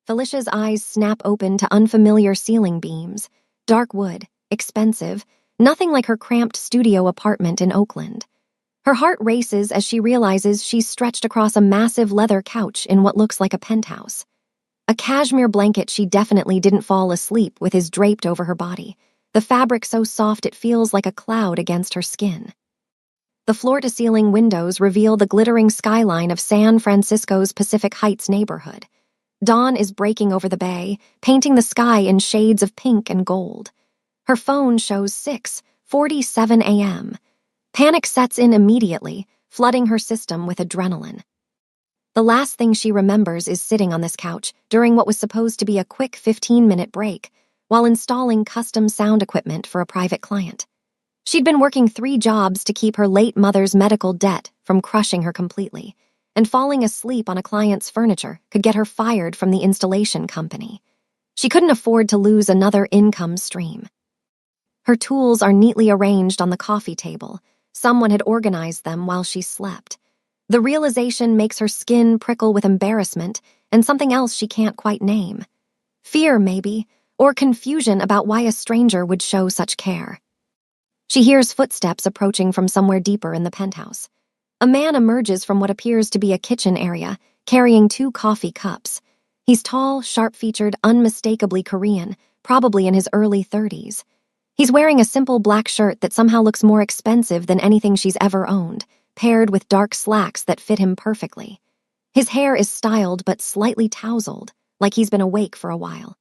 Felicia's eyes snap open to unfamiliar ceiling beams. Dark wood, expensive, nothing like her cramped studio apartment in Oakland. Her heart races as she realizes she's stretched across a massive leather couch in what looks like a penthouse. A cashmere blanket she definitely didn't fall asleep with is draped over her body, the fabric so soft it feels like a cloud against her skin. The floor-to-ceiling windows reveal the glittering skyline of San Francisco's Pacific Heights neighborhood. Dawn is breaking over the bay, painting the sky in shades of pink and gold. Her phone shows 6:47 a.m. Panic sets in immediately, flooding her system with adrenaline. The last thing she remembers is sitting on this couch during what was supposed to be a quick 15-minute break while installing custom sound equipment for a private client. She'd been working 3 jobs to keep her late mother's medical debt from crushing her completely, and falling asleep on a client's furniture could get her fired from the installation company. She couldn't afford to lose another income stream. Her tools are neatly arranged on the coffee table. Someone had organized them while she slept. The realization makes her skin prickle with embarrassment and something else she can't quite name. Fear, maybe, or confusion about why a stranger would show such care. She hears footsteps approaching from somewhere deeper in the penthouse. A man emerges from what appears to be a kitchen area, carrying 2 coffee cups. He's tall, sharp-featured, unmistakably Korean, probably in his early 30s. He's wearing a simple black shirt that somehow looks more expensive than anything she's ever owned, paired with dark slacks that fit him perfectly. His hair is styled but slightly tousled, like he's been awake for a while.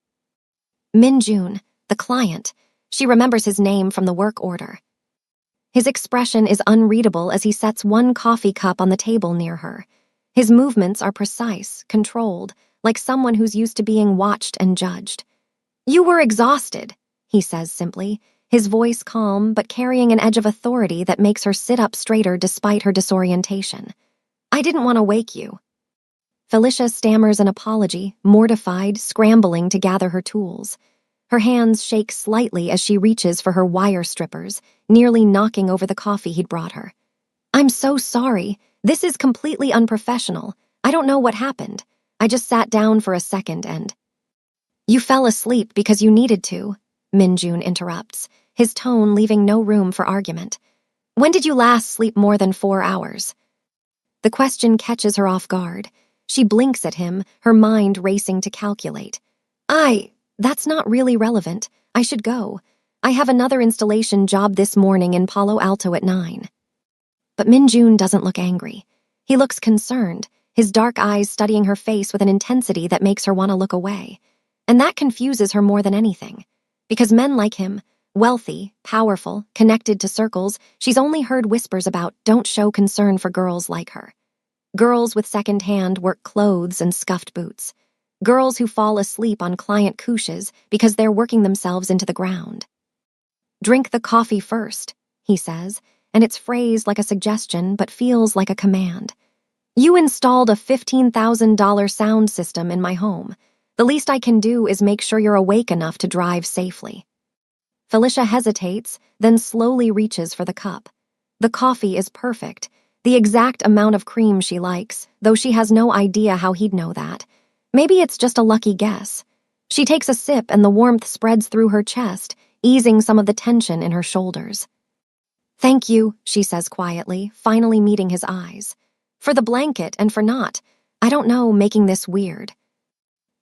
Min-jun, the client. She remembers his name from the work order. His expression is unreadable as he sets 1 coffee cup on the table near her. His movements are precise, controlled, like someone who's used to being watched and judged. "You were exhausted," he says simply, his voice calm but carrying an edge of authority that makes her sit up straighter despite her disorientation. "I didn't want to wake you." Felicia stammers an apology, mortified, scrambling to gather her tools. Her hands shake slightly as she reaches for her wire strippers, nearly knocking over the coffee he'd brought her. "I'm so sorry. This is completely unprofessional. I don't know what happened. I just sat down for a second and—" "You fell asleep because you needed to," Min-jun interrupts, his tone leaving no room for argument. "When did you last sleep more than 4 hours?" The question catches her off guard. She blinks at him, her mind racing to calculate. That's not really relevant. I should go. I have another installation job this morning in Palo Alto at 9. But Min-jun doesn't look angry. He looks concerned, his dark eyes studying her face with an intensity that makes her want to look away. And that confuses her more than anything. Because men like him, wealthy, powerful, connected to circles she's only heard whispers about, don't show concern for girls like her. Girls with second-hand work clothes and scuffed boots. Girls who fall asleep on client couches because they're working themselves into the ground. "Drink the coffee first," he says, and it's phrased like a suggestion but feels like a command. "You installed a $15,000 sound system in my home. The least I can do is make sure you're awake enough to drive safely." Felicia hesitates, then slowly reaches for the cup. The coffee is perfect, the exact amount of cream she likes, though she has no idea how he'd know that. Maybe it's just a lucky guess. She takes a sip and the warmth spreads through her chest, easing some of the tension in her shoulders. "Thank you," she says quietly, finally meeting his eyes. "For the blanket and for not, I don't know, making this weird."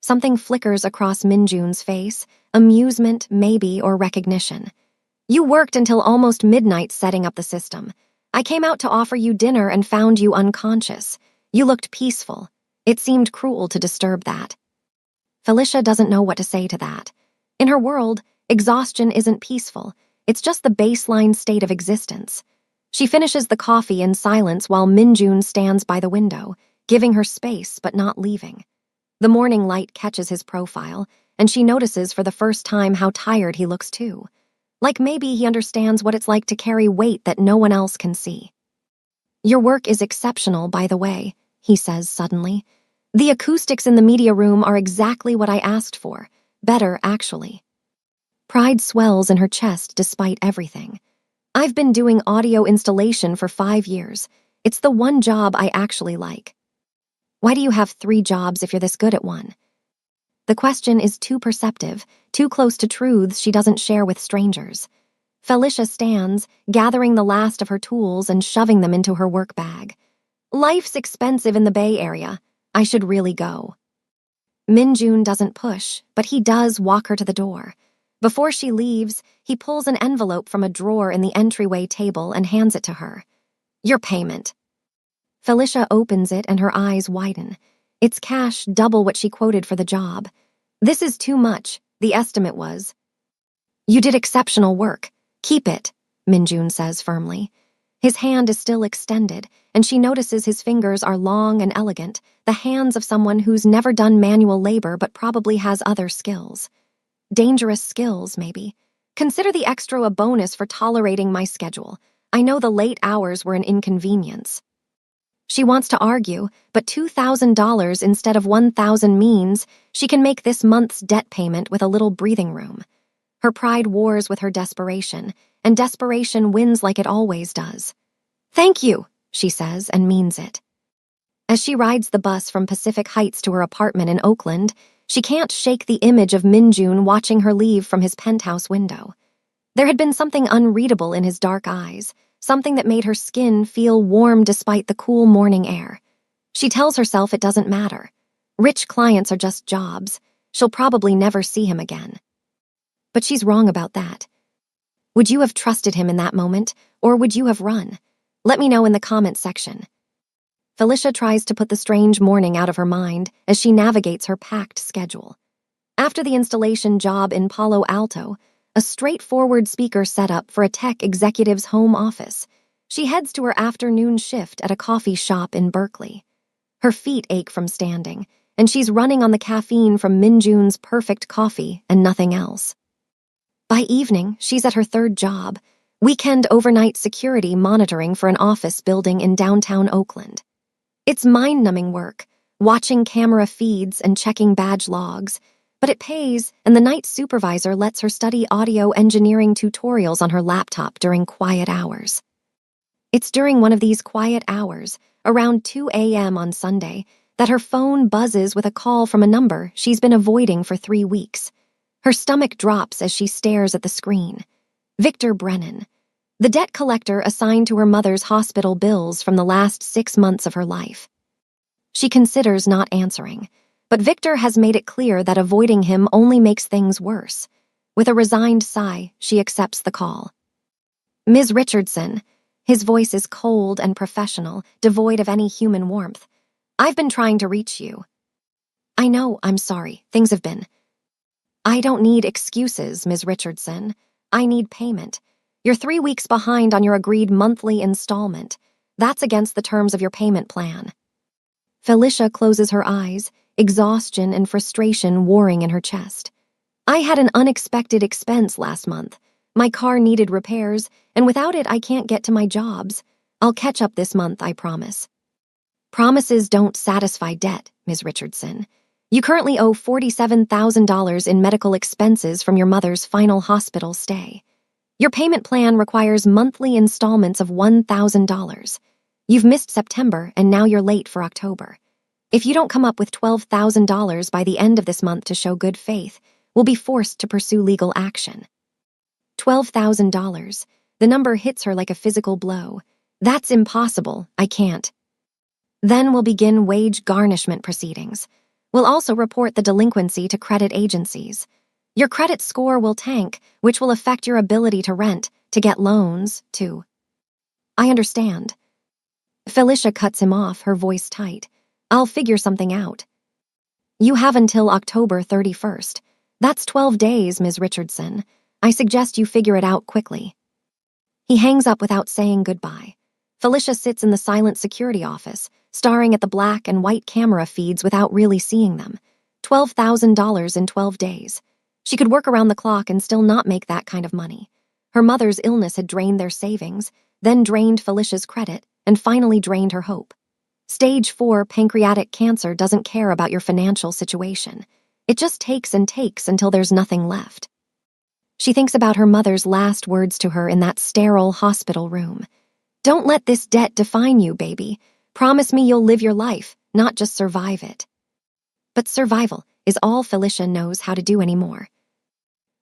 Something flickers across Min-jun's face, amusement, maybe, or recognition. "You worked until almost midnight setting up the system. I came out to offer you dinner and found you unconscious. You looked peaceful. It seemed cruel to disturb that." Felicia doesn't know what to say to that. In her world, exhaustion isn't peaceful. It's just the baseline state of existence. She finishes the coffee in silence while Min-jun stands by the window, giving her space but not leaving. The morning light catches his profile, and she notices for the first time how tired he looks too. Like maybe he understands what it's like to carry weight that no one else can see. "Your work is exceptional, by the way," he says suddenly. "The acoustics in the media room are exactly what I asked for. Better, actually." Pride swells in her chest despite everything. "I've been doing audio installation for 5 years. It's the one job I actually like." "Why do you have 3 jobs if you're this good at one?" The question is too perceptive, too close to truths she doesn't share with strangers. Felicia stands, gathering the last of her tools and shoving them into her work bag. Life's expensive in the Bay Area. I should really go. Minjun doesn't push, but he does walk her to the door. Before she leaves, he pulls an envelope from a drawer in the entryway table and hands it to her. Your payment. Felicia opens it and her eyes widen. It's cash double what she quoted for the job. This is too much, the estimate was. You did exceptional work. Keep it, Minjun says firmly. His hand is still extended, and she notices his fingers are long and elegant, the hands of someone who's never done manual labor but probably has other skills. Dangerous skills, maybe. Consider the extra a bonus for tolerating my schedule. I know the late hours were an inconvenience. She wants to argue, but $2,000 instead of $1,000 means she can make this month's debt payment with a little breathing room. Her pride wars with her desperation, and desperation wins like it always does. Thank you, she says, and means it. As she rides the bus from Pacific Heights to her apartment in Oakland, she can't shake the image of Minjun watching her leave from his penthouse window. There had been something unreadable in his dark eyes, something that made her skin feel warm despite the cool morning air. She tells herself it doesn't matter. Rich clients are just jobs. She'll probably never see him again. But she's wrong about that. Would you have trusted him in that moment, or would you have run? Let me know in the comments section. Felicia tries to put the strange morning out of her mind as she navigates her packed schedule. After the installation job in Palo Alto, a straightforward speaker set up for a tech executive's home office, she heads to her afternoon shift at a coffee shop in Berkeley. Her feet ache from standing, and she's running on the caffeine from Minjun's perfect coffee and nothing else. By evening, she's at her third job, weekend overnight security monitoring for an office building in downtown Oakland. It's mind-numbing work, watching camera feeds and checking badge logs, but it pays, and the night supervisor lets her study audio engineering tutorials on her laptop during quiet hours. It's during one of these quiet hours, around 2 a.m. on Sunday, that her phone buzzes with a call from a number she's been avoiding for 3 weeks. Her stomach drops as she stares at the screen. Victor Brennan, the debt collector assigned to her mother's hospital bills from the last 6 months of her life. She considers not answering, but Victor has made it clear that avoiding him only makes things worse. With a resigned sigh, she accepts the call. Ms. Richardson, his voice is cold and professional, devoid of any human warmth. I've been trying to reach you. I know, I'm sorry, things have been. I don't need excuses, Ms. Richardson. I need payment. You're 3 weeks behind on your agreed monthly installment. That's against the terms of your payment plan. Felicia closes her eyes, exhaustion and frustration warring in her chest. I had an unexpected expense last month. My car needed repairs, and without it I can't get to my jobs. I'll catch up this month, I promise. Promises don't satisfy debt, Ms. Richardson. You currently owe $47,000 in medical expenses from your mother's final hospital stay. Your payment plan requires monthly installments of $1,000. You've missed September, and now you're late for October. If you don't come up with $12,000 by the end of this month to show good faith, we'll be forced to pursue legal action. $12,000. The number hits her like a physical blow. That's impossible. I can't. Then we'll begin wage garnishment proceedings. We'll also report the delinquency to credit agencies. Your credit score will tank, which will affect your ability to rent, to get loans, too. I understand. Felicia cuts him off, her voice tight. I'll figure something out. You have until October 31st. That's 12 days, Ms. Richardson. I suggest you figure it out quickly. He hangs up without saying goodbye. Felicia sits in the silent security office, staring at the black and white camera feeds without really seeing them. $12,000 in 12 days. She could work around the clock and still not make that kind of money. Her mother's illness had drained their savings, then drained Felicia's credit, and finally drained her hope. Stage 4 pancreatic cancer doesn't care about your financial situation. It just takes and takes until there's nothing left. She thinks about her mother's last words to her in that sterile hospital room. Don't let this debt define you, baby. Promise me you'll live your life, not just survive it. But survival, is all Felicia knows how to do anymore.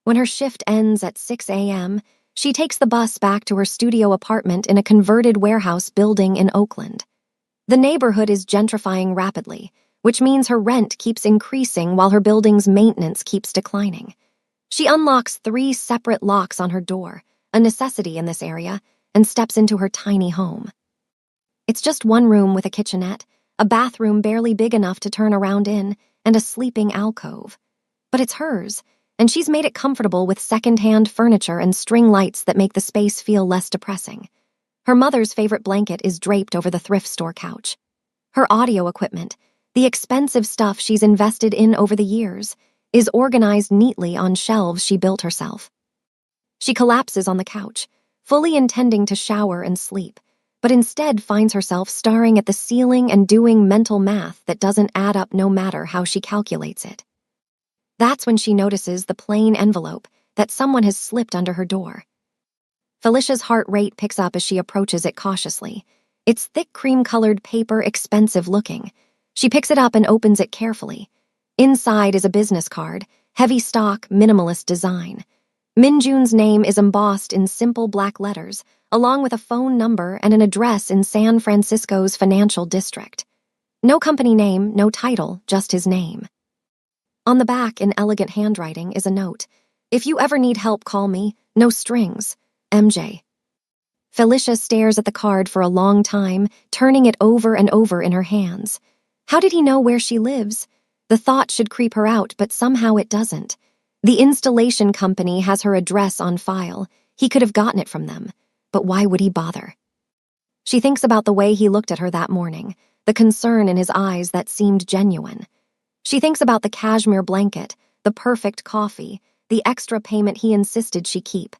When her shift ends at 6 a.m., she takes the bus back to her studio apartment in a converted warehouse building in Oakland. The neighborhood is gentrifying rapidly, which means her rent keeps increasing while her building's maintenance keeps declining. She unlocks 3 separate locks on her door, a necessity in this area, and steps into her tiny home. It's just one room with a kitchenette, a bathroom barely big enough to turn around in, and a sleeping alcove. But it's hers, and she's made it comfortable with second-hand furniture and string lights that make the space feel less depressing. Her mother's favorite blanket is draped over the thrift store couch. Her audio equipment, the expensive stuff she's invested in over the years, is organized neatly on shelves she built herself. She collapses on the couch, fully intending to shower and sleep, but instead finds herself staring at the ceiling and doing mental math that doesn't add up no matter how she calculates it. That's when she notices the plain envelope that someone has slipped under her door. Felicia's heart rate picks up as she approaches it cautiously. It's thick cream-colored paper, expensive looking. She picks it up and opens it carefully. Inside is a business card, heavy stock, minimalist design. Minjun's name is embossed in simple black letters, along with a phone number and an address in San Francisco's financial district. No company name, no title, just his name. On the back, in elegant handwriting, is a note. "If you ever need help, call me. No strings. MJ." Felicia stares at the card for a long time, turning it over and over in her hands. How did he know where she lives? The thought should creep her out, but somehow it doesn't. The installation company has her address on file. He could have gotten it from them, but why would he bother? She thinks about the way he looked at her that morning, the concern in his eyes that seemed genuine. She thinks about the cashmere blanket, the perfect coffee, the extra payment he insisted she keep.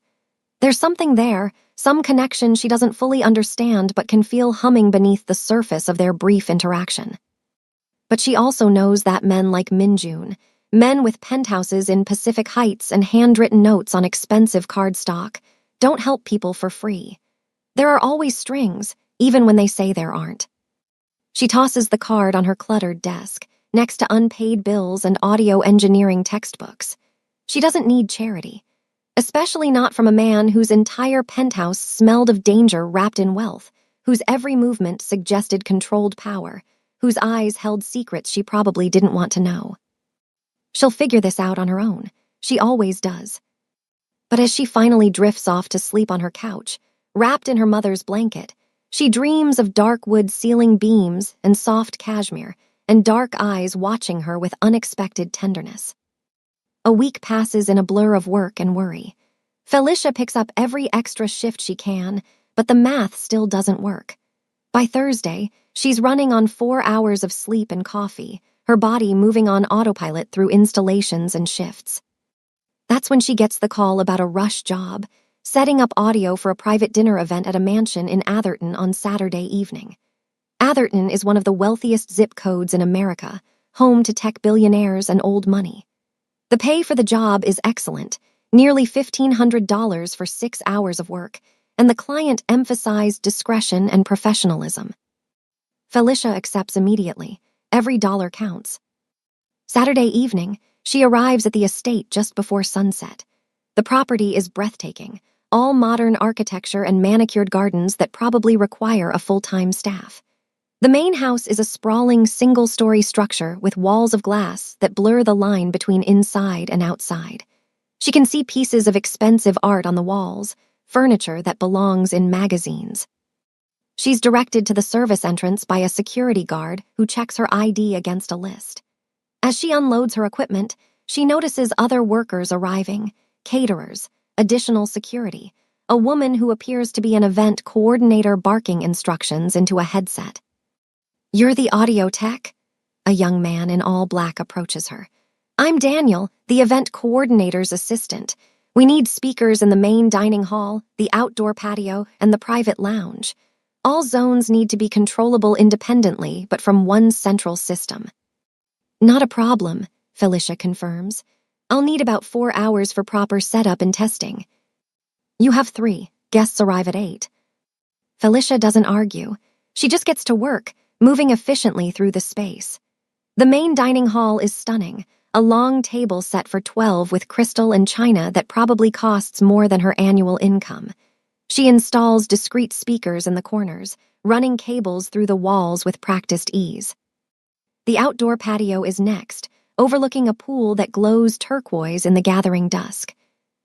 There's something there, some connection she doesn't fully understand but can feel humming beneath the surface of their brief interaction. But she also knows that men like Minjun, men with penthouses in Pacific Heights and handwritten notes on expensive cardstock, don't help people for free. There are always strings, even when they say there aren't. She tosses the card on her cluttered desk, next to unpaid bills and audio engineering textbooks. She doesn't need charity, especially not from a man whose entire penthouse smelled of danger wrapped in wealth, whose every movement suggested controlled power, whose eyes held secrets she probably didn't want to know. She'll figure this out on her own. She always does. But as she finally drifts off to sleep on her couch, wrapped in her mother's blanket, she dreams of dark wood ceiling beams and soft cashmere, and dark eyes watching her with unexpected tenderness. A week passes in a blur of work and worry. Felicia picks up every extra shift she can, but the math still doesn't work. By Thursday, she's running on 4 hours of sleep and coffee, her body moving on autopilot through installations and shifts. That's when she gets the call about a rush job, setting up audio for a private dinner event at a mansion in Atherton on Saturday evening. Atherton is one of the wealthiest zip codes in America, home to tech billionaires and old money. The pay for the job is excellent, nearly $1,500 for 6 hours of work, and the client emphasized discretion and professionalism. Felicia accepts immediately. Every dollar counts. Saturday evening, she arrives at the estate just before sunset. The property is breathtaking, all modern architecture and manicured gardens that probably require a full-time staff. The main house is a sprawling single-story structure with walls of glass that blur the line between inside and outside. She can see pieces of expensive art on the walls, furniture that belongs in magazines. She's directed to the service entrance by a security guard who checks her ID against a list. As she unloads her equipment, she notices other workers arriving, caterers, additional security, a woman who appears to be an event coordinator barking instructions into a headset. "You're the audio tech?" A young man in all black approaches her. "I'm Daniel, the event coordinator's assistant. We need speakers in the main dining hall, the outdoor patio, and the private lounge. All zones need to be controllable independently, but from one central system." "Not a problem," Felicia confirms. "I'll need about 4 hours for proper setup and testing." "You have 3. Guests arrive at 8. Felicia doesn't argue. She just gets to work, moving efficiently through the space. The main dining hall is stunning, a long table set for 12 with crystal and china that probably costs more than her annual income. She installs discreet speakers in the corners, running cables through the walls with practiced ease. The outdoor patio is next, overlooking a pool that glows turquoise in the gathering dusk.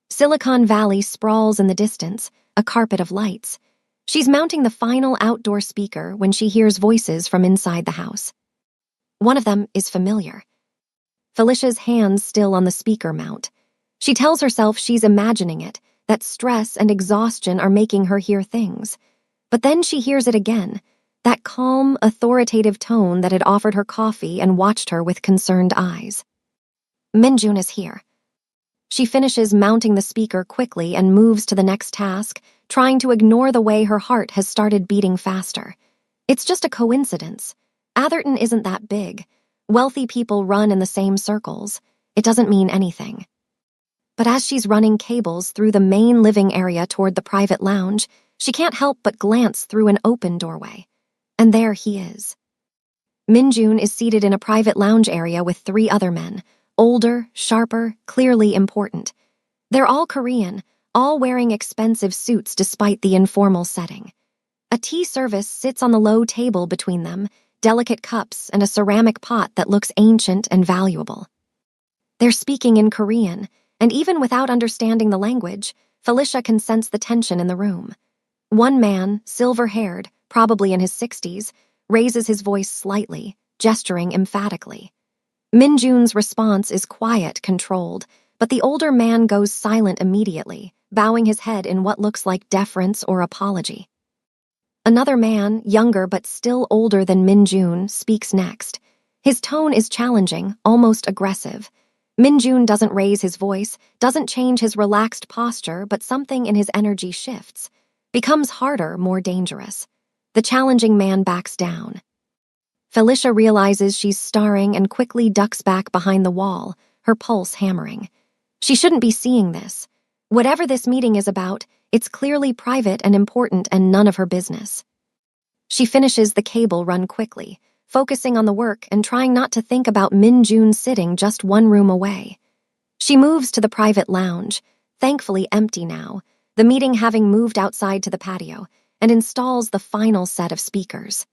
Silicon Valley sprawls in the distance, a carpet of lights. She's mounting the final outdoor speaker when she hears voices from inside the house. One of them is familiar. Felicia's hands still on the speaker mount. She tells herself she's imagining it, that stress and exhaustion are making her hear things. But then she hears it again, that calm, authoritative tone that had offered her coffee and watched her with concerned eyes. Minjun is here. She finishes mounting the speaker quickly and moves to the next task, trying to ignore the way her heart has started beating faster. It's just a coincidence. Atherton isn't that big. Wealthy people run in the same circles. It doesn't mean anything. But as she's running cables through the main living area toward the private lounge, she can't help but glance through an open doorway. And there he is. Minjun is seated in a private lounge area with 3 other men, older, sharper, clearly important. They're all Korean, all wearing expensive suits despite the informal setting. A tea service sits on the low table between them, delicate cups and a ceramic pot that looks ancient and valuable. They're speaking in Korean, and even without understanding the language, Felicia can sense the tension in the room. One man, silver-haired, probably in his 60s, raises his voice slightly, gesturing emphatically. Minjun's response is quiet, controlled, but the older man goes silent immediately, bowing his head in what looks like deference or apology. Another man, younger but still older than Minjun, speaks next. His tone is challenging, almost aggressive. Minjun doesn't raise his voice, doesn't change his relaxed posture, but something in his energy shifts, becomes harder, more dangerous. The challenging man backs down. Felicia realizes she's starring and quickly ducks back behind the wall, her pulse hammering. She shouldn't be seeing this. Whatever this meeting is about, it's clearly private and important and none of her business. She finishes the cable run quickly, focusing on the work and trying not to think about Minjun sitting just one room away. She moves to the private lounge, thankfully empty now, the meeting having moved outside to the patio, and installs the final set of speakers.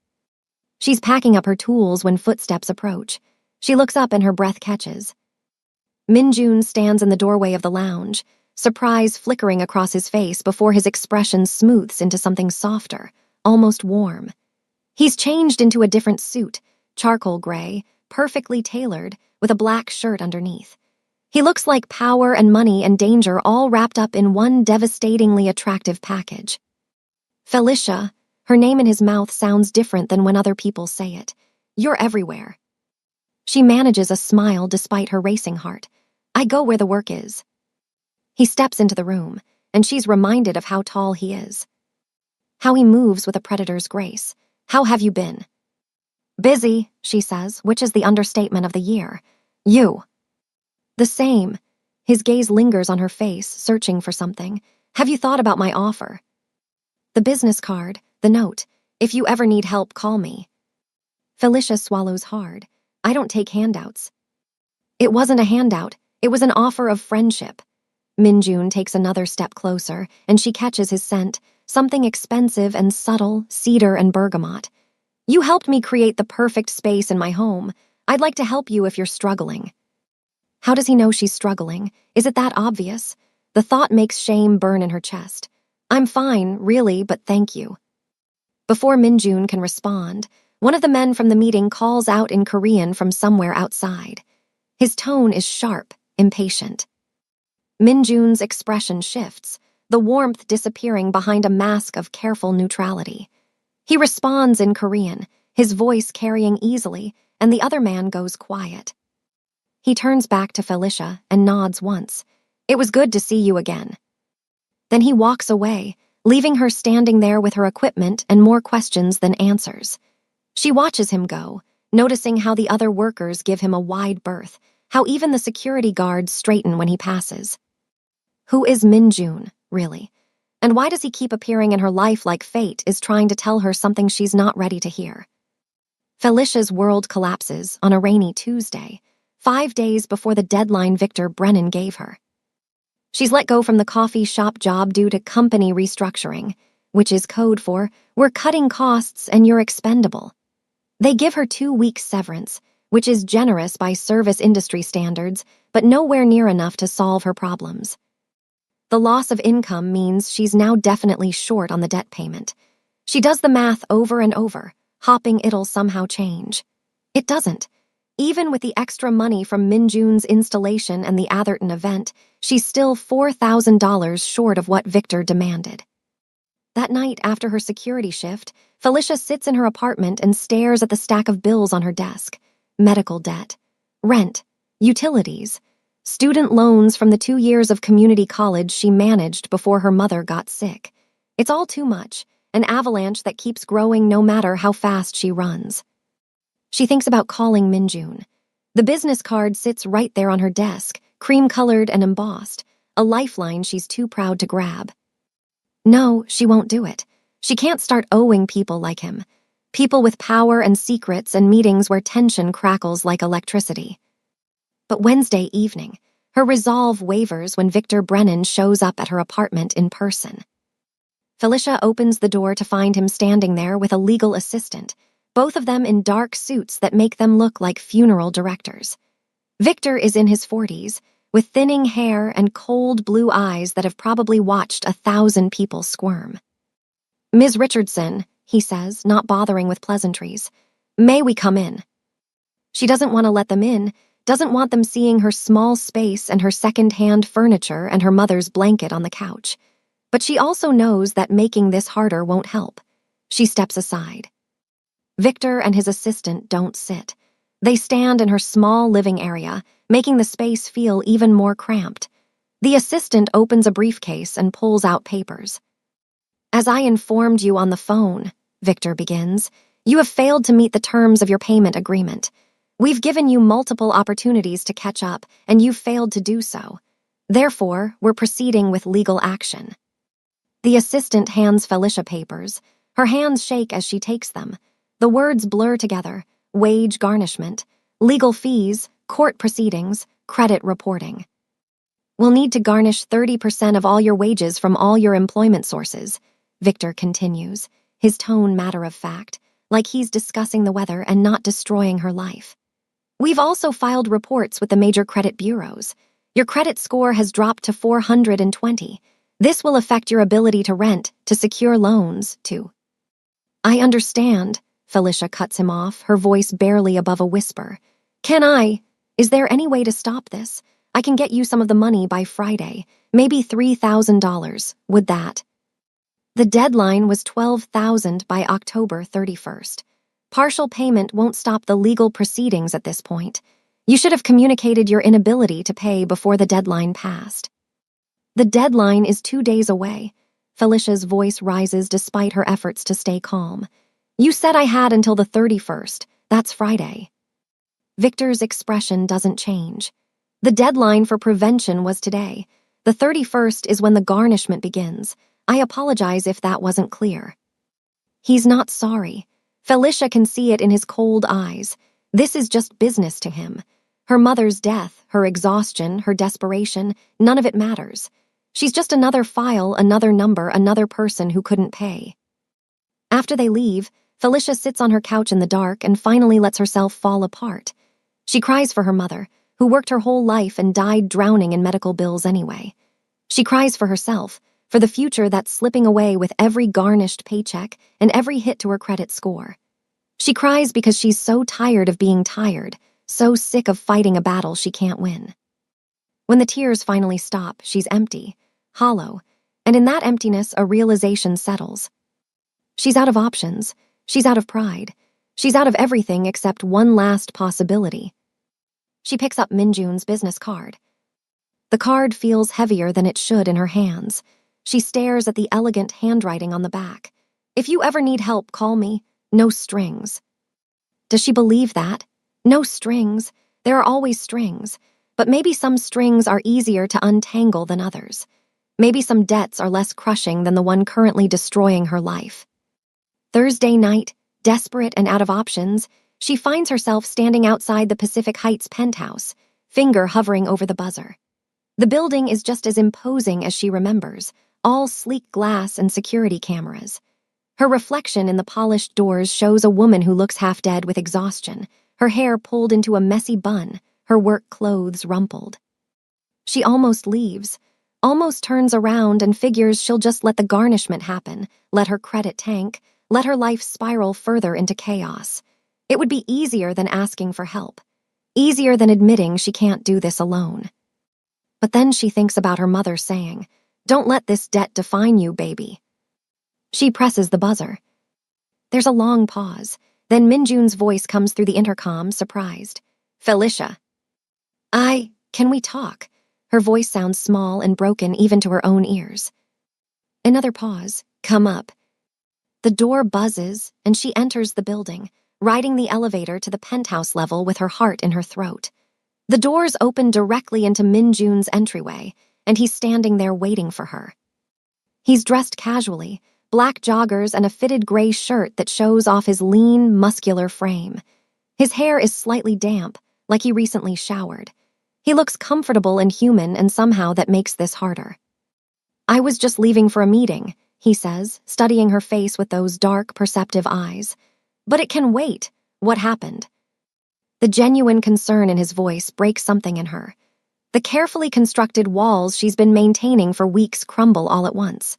She's packing up her tools when footsteps approach. She looks up and her breath catches. Minjun stands in the doorway of the lounge, surprise flickering across his face before his expression smooths into something softer, almost warm. He's changed into a different suit, charcoal gray, perfectly tailored, with a black shirt underneath. He looks like power and money and danger all wrapped up in one devastatingly attractive package. Felicia, her name in his mouth sounds different than when other people say it. You're everywhere. She manages a smile despite her racing heart. I go where the work is. He steps into the room, and she's reminded of how tall he is. How he moves with a predator's grace. How have you been? Busy, she says, which is the understatement of the year. You. The same. His gaze lingers on her face, searching for something. Have you thought about my offer? The business card, the note. If you ever need help, call me. Felicia swallows hard. I don't take handouts. It wasn't a handout. It was an offer of friendship. Minjun takes another step closer, and she catches his scent, something expensive and subtle, cedar and bergamot. You helped me create the perfect space in my home. I'd like to help you if you're struggling. How does he know she's struggling? Is it that obvious? The thought makes shame burn in her chest. I'm fine, really, but thank you. Before Minjun can respond, one of the men from the meeting calls out in Korean from somewhere outside. His tone is sharp, impatient. Minjun's expression shifts, the warmth disappearing behind a mask of careful neutrality. He responds in Korean, his voice carrying easily, and the other man goes quiet. He turns back to Felicia and nods once. It was good to see you again. Then he walks away, leaving her standing there with her equipment and more questions than answers. She watches him go, noticing how the other workers give him a wide berth, how even the security guards straighten when he passes. Who is Minjun, really? And why does he keep appearing in her life like fate is trying to tell her something she's not ready to hear? Felicia's world collapses on a rainy Tuesday. 5 days before the deadline Victor Brennan gave her. She's let go from the coffee shop job due to company restructuring, which is code for, "We're cutting costs and you're expendable." They give her 2 weeks severance, which is generous by service industry standards, but nowhere near enough to solve her problems. The loss of income means she's now definitely short on the debt payment. She does the math over and over, hoping it'll somehow change. It doesn't. Even with the extra money from Minjun's installation and the Atherton event, she's still $4,000 short of what Victor demanded. That night after her security shift, Felicia sits in her apartment and stares at the stack of bills on her desk. Medical debt, rent, utilities, student loans from the 2 years of community college she managed before her mother got sick. It's all too much, an avalanche that keeps growing no matter how fast she runs. She thinks about calling Minjun. The business card sits right there on her desk, cream-colored and embossed, a lifeline she's too proud to grab. No, she won't do it. She can't start owing people like him. People with power and secrets and meetings where tension crackles like electricity. But Wednesday evening, her resolve wavers when Victor Brennan shows up at her apartment in person. Felicia opens the door to find him standing there with a legal assistant, both of them in dark suits that make them look like funeral directors. Victor is in his 40s, with thinning hair and cold blue eyes that have probably watched 1,000 people squirm. "Ms. Richardson," he says, not bothering with pleasantries, "may we come in?" She doesn't want to let them in, doesn't want them seeing her small space and her second-hand furniture and her mother's blanket on the couch. But she also knows that making this harder won't help. She steps aside. Victor and his assistant don't sit. They stand in her small living area, making the space feel even more cramped. The assistant opens a briefcase and pulls out papers. "As I informed you on the phone," Victor begins, "you have failed to meet the terms of your payment agreement. We've given you multiple opportunities to catch up, and you've failed to do so. Therefore, we're proceeding with legal action." The assistant hands Felicia papers. Her hands shake as she takes them. The words blur together: wage garnishment, legal fees, court proceedings, credit reporting. "We'll need to garnish 30% of all your wages from all your employment sources," Victor continues, his tone matter-of-fact, like he's discussing the weather and not destroying her life. "We've also filed reports with the major credit bureaus. Your credit score has dropped to 420. This will affect your ability to rent, to secure loans, to—" "I understand," Felicia cuts him off, her voice barely above a whisper. Is there any way to stop this? I can get you some of the money by Friday, maybe $3,000, would that?" The deadline was $12,000 by October 31st. Partial payment won't stop the legal proceedings at this point. You should have communicated your inability to pay before the deadline passed. "The deadline is 2 days away." Felicia's voice rises despite her efforts to stay calm. "You said I had until the 31st. That's Friday." Victor's expression doesn't change. "The deadline for prevention was today. The 31st is when the garnishment begins. I apologize if that wasn't clear." He's not sorry. Felicia can see it in his cold eyes. This is just business to him. Her mother's death, her exhaustion, her desperation, none of it matters. She's just another file, another number, another person who couldn't pay. After they leave, Felicia sits on her couch in the dark and finally lets herself fall apart. She cries for her mother, who worked her whole life and died drowning in medical bills anyway. She cries for herself, for the future that's slipping away with every garnished paycheck and every hit to her credit score. She cries because she's so tired of being tired, so sick of fighting a battle she can't win. When the tears finally stop, she's empty, hollow, and in that emptiness a realization settles. She's out of options. She's out of pride. She's out of everything except one last possibility. She picks up Minjun's business card. The card feels heavier than it should in her hands. She stares at the elegant handwriting on the back. "If you ever need help, call me. No strings." Does she believe that? No strings. There are always strings. But maybe some strings are easier to untangle than others. Maybe some debts are less crushing than the one currently destroying her life. Thursday night, desperate and out of options, She finds herself standing outside the Pacific Heights penthouse, finger hovering over the buzzer. The building is just as imposing as she remembers, all sleek glass and security cameras. Her reflection in the polished doors shows a woman who looks half dead with exhaustion, her hair pulled into a messy bun, her work clothes rumpled. She almost leaves, almost turns around and figures she'll just let the garnishment happen, let her credit tank, let her life spiral further into chaos. It would be easier than asking for help, easier than admitting she can't do this alone. But then she thinks about her mother saying, "Don't let this debt define you, baby." She presses the buzzer. There's a long pause. Then Minjun's voice comes through the intercom, surprised. "Felicia." Can we talk?" Her voice sounds small and broken even to her own ears. Another pause. "Come up." The door buzzes, and she enters the building, riding the elevator to the penthouse level with her heart in her throat. The doors open directly into Minjun's entryway, and he's standing there waiting for her. He's dressed casually, black joggers and a fitted gray shirt that shows off his lean, muscular frame. His hair is slightly damp, like he recently showered. He looks comfortable and human, and somehow that makes this harder. "I was just leaving for a meeting," he says, studying her face with those dark, perceptive eyes. "But it can wait. What happened?" The genuine concern in his voice breaks something in her. The carefully constructed walls she's been maintaining for weeks crumble all at once.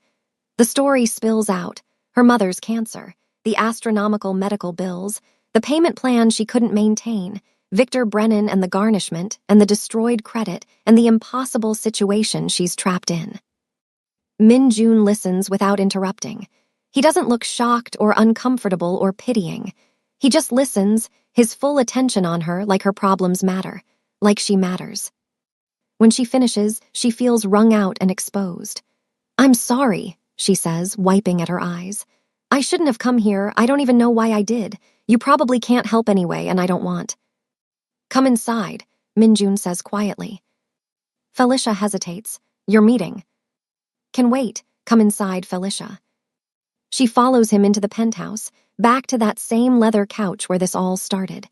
The story spills out: her mother's cancer, the astronomical medical bills, the payment plan she couldn't maintain, Victor Brennan and the garnishment, and the destroyed credit, and the impossible situation she's trapped in. Minjun listens without interrupting. He doesn't look shocked or uncomfortable or pitying. He just listens, his full attention on her, like her problems matter, like she matters. When she finishes, she feels wrung out and exposed. "I'm sorry," she says, wiping at her eyes. "I shouldn't have come here. I don't even know why I did. You probably can't help anyway, and I don't want." "Come inside," Minjun says quietly. Felicia hesitates. "Your meeting." "Can wait. Come inside, Felicia." She follows him into the penthouse, back to that same leather couch where this all started,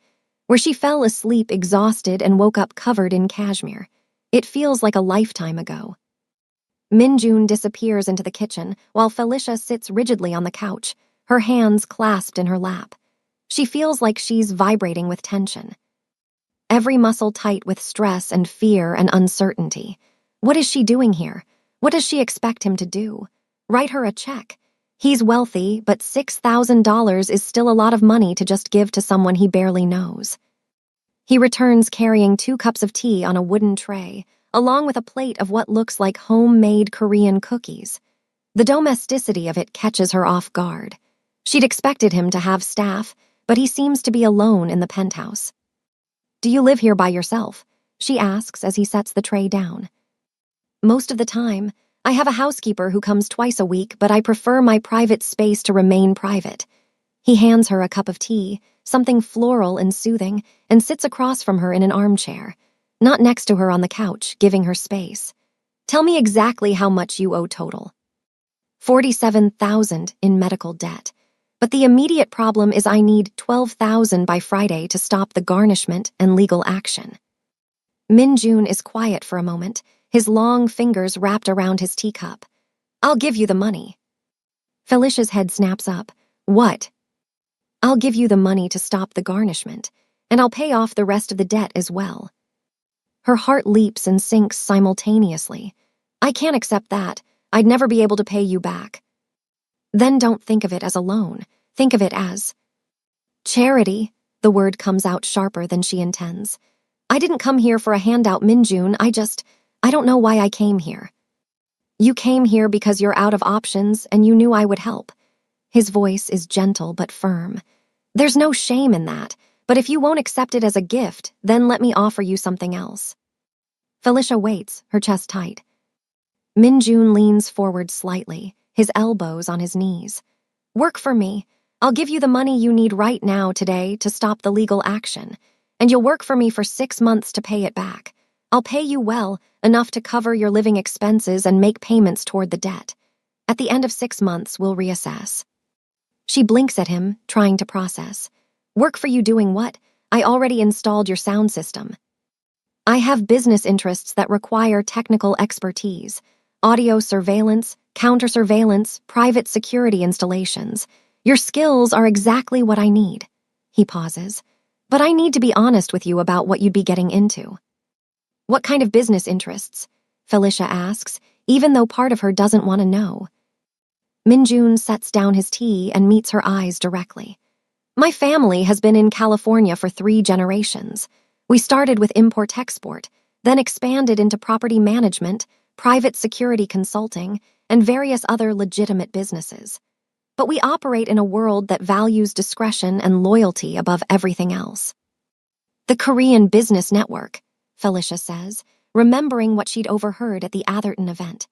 where she fell asleep exhausted and woke up covered in cashmere. It feels like a lifetime ago. Minjun disappears into the kitchen while Felicia sits rigidly on the couch, her hands clasped in her lap. She feels like she's vibrating with tension. Every muscle tight with stress and fear and uncertainty. What is she doing here? What does she expect him to do? Write her a check? He's wealthy, but $6,000 is still a lot of money to just give to someone he barely knows. He returns carrying 2 cups of tea on a wooden tray, along with a plate of what looks like homemade Korean cookies. The domesticity of it catches her off guard. She'd expected him to have staff, but he seems to be alone in the penthouse. "Do you live here by yourself?" she asks as he sets the tray down. "Most of the time. I have a housekeeper who comes twice a week, but I prefer my private space to remain private." He hands her a cup of tea, something floral and soothing, and sits across from her in an armchair, not next to her on the couch, giving her space. "Tell me exactly how much you owe total." 47,000 in medical debt. But the immediate problem is I need 12,000 by Friday to stop the garnishment and legal action. Minjun is quiet for a moment, his long fingers wrapped around his teacup. "I'll give you the money." Felicia's head snaps up. "What?" "I'll give you the money to stop the garnishment, and I'll pay off the rest of the debt as well." Her heart leaps and sinks simultaneously. "I can't accept that. I'd never be able to pay you back." "Then don't think of it as a loan. Think of it as..." "Charity." The word comes out sharper than she intends. "I didn't come here for a handout, Minjun. I don't know why I came here." "You came here because you're out of options and you knew I would help." His voice is gentle but firm. "There's no shame in that, but if you won't accept it as a gift, then let me offer you something else." Felicia waits, her chest tight. Minjun leans forward slightly, his elbows on his knees. "Work for me. I'll give you the money you need right now today to stop the legal action, and you'll work for me for 6 months to pay it back. I'll pay you well, enough to cover your living expenses and make payments toward the debt. At the end of 6 months, we'll reassess." She blinks at him, trying to process. Work for you doing what? I already installed your sound system. I have business interests that require technical expertise, audio surveillance, counter-surveillance, private security installations. Your skills are exactly what I need. He pauses. But I need to be honest with you about what you'd be getting into. What kind of business interests? Felicia asks, even though part of her doesn't want to know. Minjun sets down his tea and meets her eyes directly. My family has been in California for 3 generations. We started with import-export, then expanded into property management, private security consulting, and various other legitimate businesses. But we operate in a world that values discretion and loyalty above everything else. The Korean Business Network, Felicia says, remembering what she'd overheard at the Atherton event.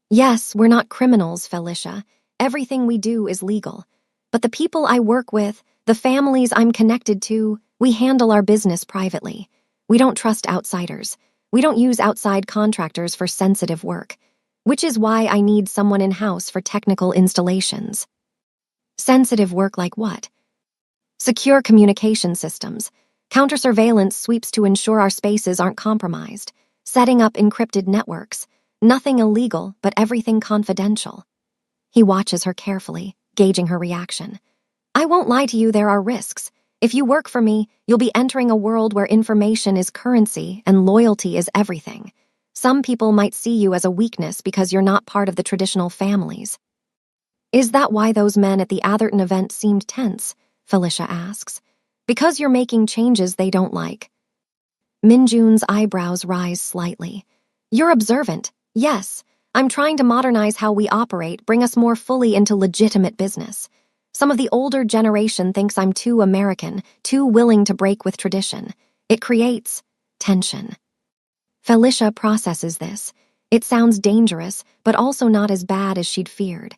Yes, we're not criminals, Felicia. Everything we do is legal. But the people I work with, the families I'm connected to, we handle our business privately. We don't trust outsiders. We don't use outside contractors for sensitive work, which is why I need someone in-house for technical installations. Sensitive work like what? Secure communication systems, counter-surveillance sweeps to ensure our spaces aren't compromised, setting up encrypted networks, nothing illegal but everything confidential. He watches her carefully, gauging her reaction. I won't lie to you, there are risks. If you work for me, you'll be entering a world where information is currency and loyalty is everything. Some people might see you as a weakness because you're not part of the traditional families. Is that why those men at the Atherton event seemed tense? Felicia asks. Because you're making changes they don't like. Minjun's eyebrows rise slightly. You're observant. Yes, I'm trying to modernize how we operate, bring us more fully into legitimate business. Some of the older generation thinks I'm too American, too willing to break with tradition. It creates tension. Felicia processes this. It sounds dangerous, but also not as bad as she'd feared.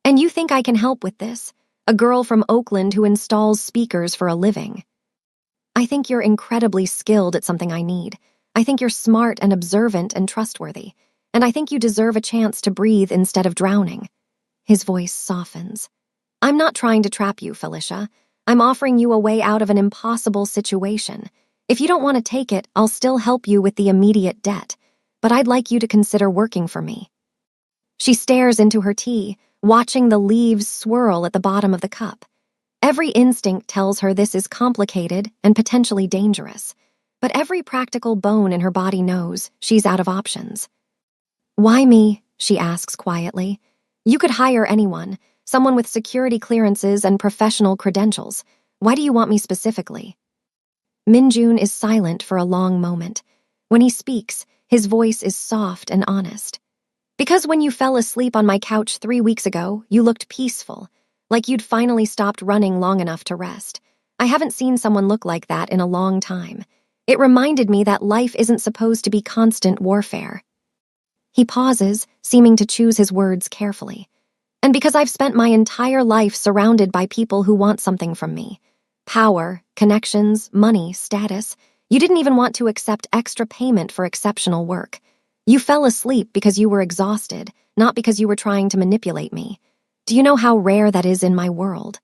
And you think I can help with this? A girl from Oakland who installs speakers for a living. I think you're incredibly skilled at something I need. I think you're smart and observant and trustworthy. And I think you deserve a chance to breathe instead of drowning. His voice softens. I'm not trying to trap you, Felicia. I'm offering you a way out of an impossible situation. If you don't want to take it, I'll still help you with the immediate debt. But I'd like you to consider working for me. She stares into her tea, watching the leaves swirl at the bottom of the cup. Every instinct tells her this is complicated and potentially dangerous. But every practical bone in her body knows she's out of options. Why me? She asks quietly. You could hire anyone, someone with security clearances and professional credentials. Why do you want me specifically? Minjun is silent for a long moment. When he speaks, his voice is soft and honest. Because when you fell asleep on my couch 3 weeks ago, you looked peaceful, like you'd finally stopped running long enough to rest. I haven't seen someone look like that in a long time. It reminded me that life isn't supposed to be constant warfare. He pauses, seeming to choose his words carefully. And because I've spent my entire life surrounded by people who want something from me. Power, connections, money, status. You didn't even want to accept extra payment for exceptional work. You fell asleep because you were exhausted, not because you were trying to manipulate me. Do you know how rare that is in my world?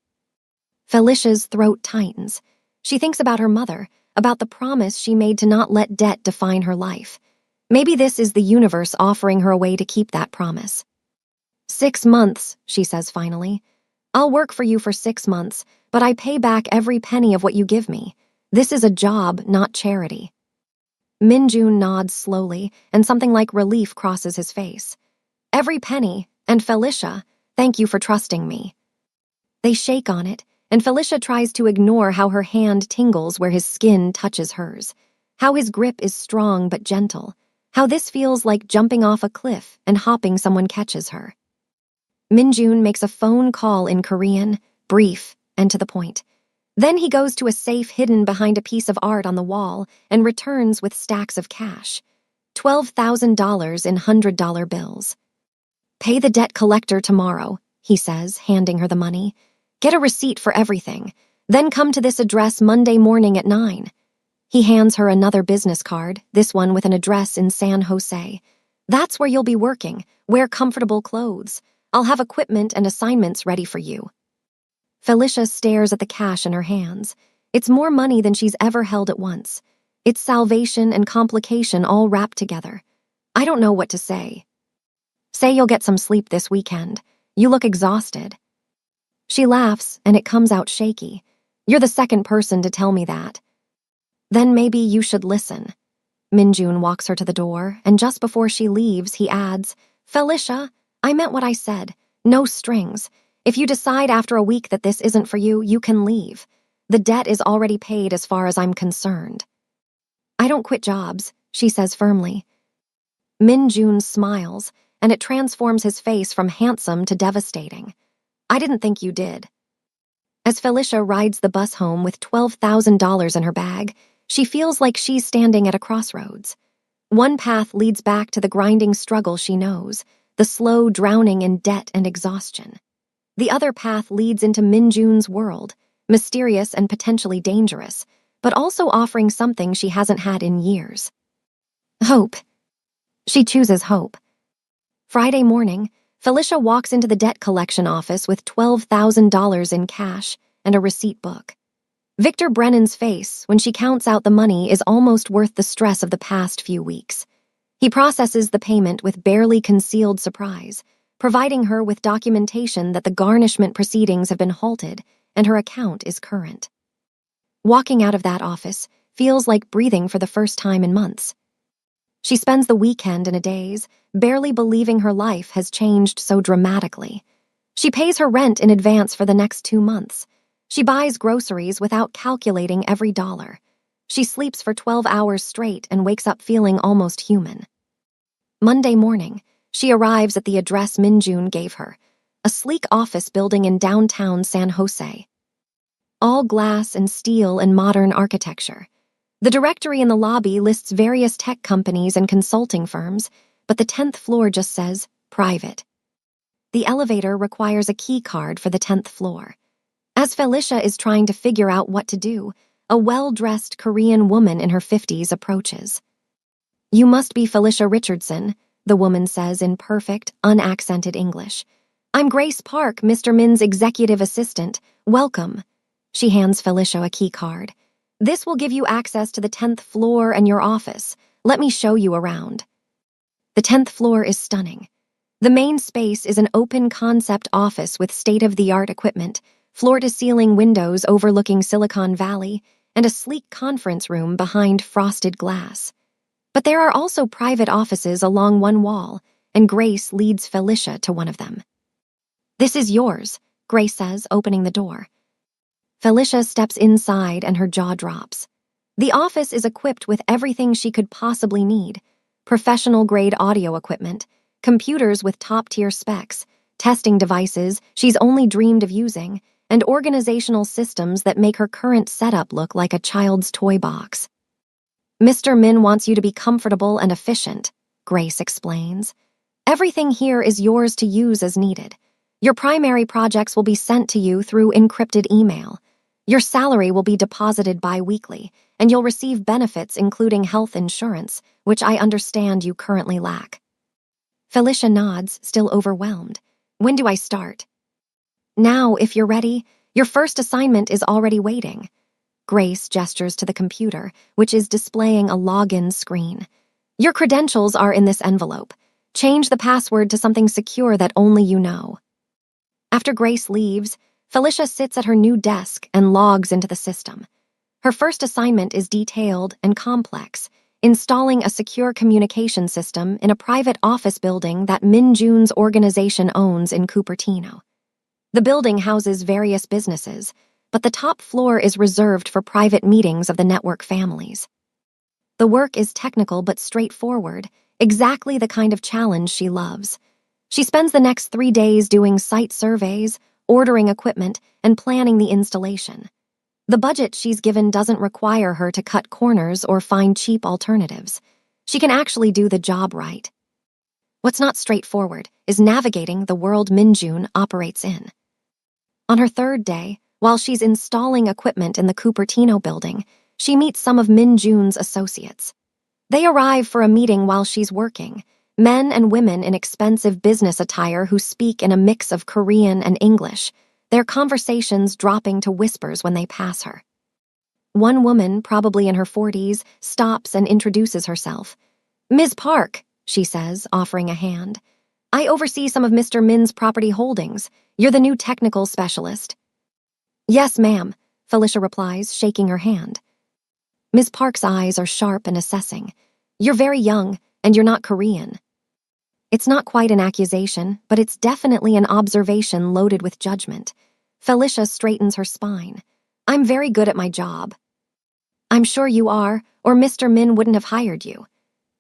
Felicia's throat tightens. She thinks about her mother, about the promise she made to not let debt define her life. Maybe this is the universe offering her a way to keep that promise. 6 months, she says finally. I'll work for you for 6 months, but I pay back every penny of what you give me. This is a job, not charity. Minjun nods slowly, and something like relief crosses his face. Every penny, and Felicia, thank you for trusting me. They shake on it, and Felicia tries to ignore how her hand tingles where his skin touches hers, how his grip is strong but gentle, how this feels like jumping off a cliff and hopping someone catches her. Minjun makes a phone call in Korean, brief and to the point. Then he goes to a safe hidden behind a piece of art on the wall and returns with stacks of cash. $12,000 in $100 bills. Pay the debt collector tomorrow, he says, handing her the money. Get a receipt for everything. Then come to this address Monday morning at 9. He hands her another business card, this one with an address in San Jose. That's where you'll be working. Wear comfortable clothes. I'll have equipment and assignments ready for you. Felicia stares at the cash in her hands. It's more money than she's ever held at once. It's salvation and complication all wrapped together. I don't know what to say. Say you'll get some sleep this weekend. You look exhausted. She laughs, and it comes out shaky. You're the second person to tell me that. Then maybe you should listen. Minjun walks her to the door, and just before she leaves, he adds, Felicia, I meant what I said. No strings. If you decide after a week that this isn't for you, you can leave. The debt is already paid as far as I'm concerned. I don't quit jobs, she says firmly. Minjun smiles, and it transforms his face from handsome to devastating. I didn't think you did. As Felicia rides the bus home with $12,000 in her bag, she feels like she's standing at a crossroads. One path leads back to the grinding struggle she knows, the slow drowning in debt and exhaustion. The other path leads into Minjun's world, mysterious and potentially dangerous, but also offering something she hasn't had in years. Hope. She chooses hope. Friday morning, Felicia walks into the debt collection office with $12,000 in cash and a receipt book. Victor Brennan's face, when she counts out the money, is almost worth the stress of the past few weeks. He processes the payment with barely concealed surprise, providing her with documentation that the garnishment proceedings have been halted and her account is current. Walking out of that office feels like breathing for the first time in months. She spends the weekend in a daze, barely believing her life has changed so dramatically. She pays her rent in advance for the next 2 months. She buys groceries without calculating every dollar. She sleeps for 12 hours straight and wakes up feeling almost human. Monday morning, she arrives at the address Minjun gave her, a sleek office building in downtown San Jose. All glass and steel and modern architecture. The directory in the lobby lists various tech companies and consulting firms, but the 10th floor just says, private. The elevator requires a key card for the 10th floor. As Felicia is trying to figure out what to do, a well-dressed Korean woman in her 50s approaches. You must be Felicia Richardson, the woman says in perfect, unaccented English. I'm Grace Park, Mr. Min's executive assistant. Welcome. She hands Felicia a key card. This will give you access to the 10th floor and your office. Let me show you around. The 10th floor is stunning. The main space is an open-concept office with state-of-the-art equipment, floor-to-ceiling windows overlooking Silicon Valley, and a sleek conference room behind frosted glass. But there are also private offices along one wall, and Grace leads Felicia to one of them. This is yours, Grace says, opening the door. Felicia steps inside and her jaw drops. The office is equipped with everything she could possibly need: professional-grade audio equipment, computers with top-tier specs, testing devices she's only dreamed of using, and organizational systems that make her current setup look like a child's toy box. Mr. Min wants you to be comfortable and efficient, Grace explains. Everything here is yours to use as needed. Your primary projects will be sent to you through encrypted email. Your salary will be deposited bi-weekly, and you'll receive benefits including health insurance, which I understand you currently lack. Felicia nods, still overwhelmed. When do I start? Now, if you're ready. Your first assignment is already waiting. Grace gestures to the computer, which is displaying a login screen. Your credentials are in this envelope. Change the password to something secure that only you know. After Grace leaves, Felicia sits at her new desk and logs into the system. Her first assignment is detailed and complex, installing a secure communication system in a private office building that Minjun's organization owns in Cupertino. The building houses various businesses, but the top floor is reserved for private meetings of the network families. The work is technical but straightforward, exactly the kind of challenge she loves. She spends the next 3 days doing site surveys, ordering equipment, and planning the installation. The budget she's given doesn't require her to cut corners or find cheap alternatives. She can actually do the job right. What's not straightforward is navigating the world Minjun operates in. On her 3rd day, while she's installing equipment in the Cupertino building, she meets some of Minjun's associates. They arrive for a meeting while she's working, men and women in expensive business attire who speak in a mix of Korean and English. their conversations dropping to whispers when they pass her. One woman, probably in her 40s, stops and introduces herself. "Ms. Park," she says, offering a hand. "I oversee some of Mr. Min's property holdings. You're the new technical specialist." "Yes, ma'am," Felicia replies, shaking her hand. Ms. Park's eyes are sharp and assessing. "You're very young, and you're not Korean." It's not quite an accusation, but it's definitely an observation loaded with judgment. Felicia straightens her spine. "I'm very good at my job." "I'm sure you are, or Mr. Min wouldn't have hired you."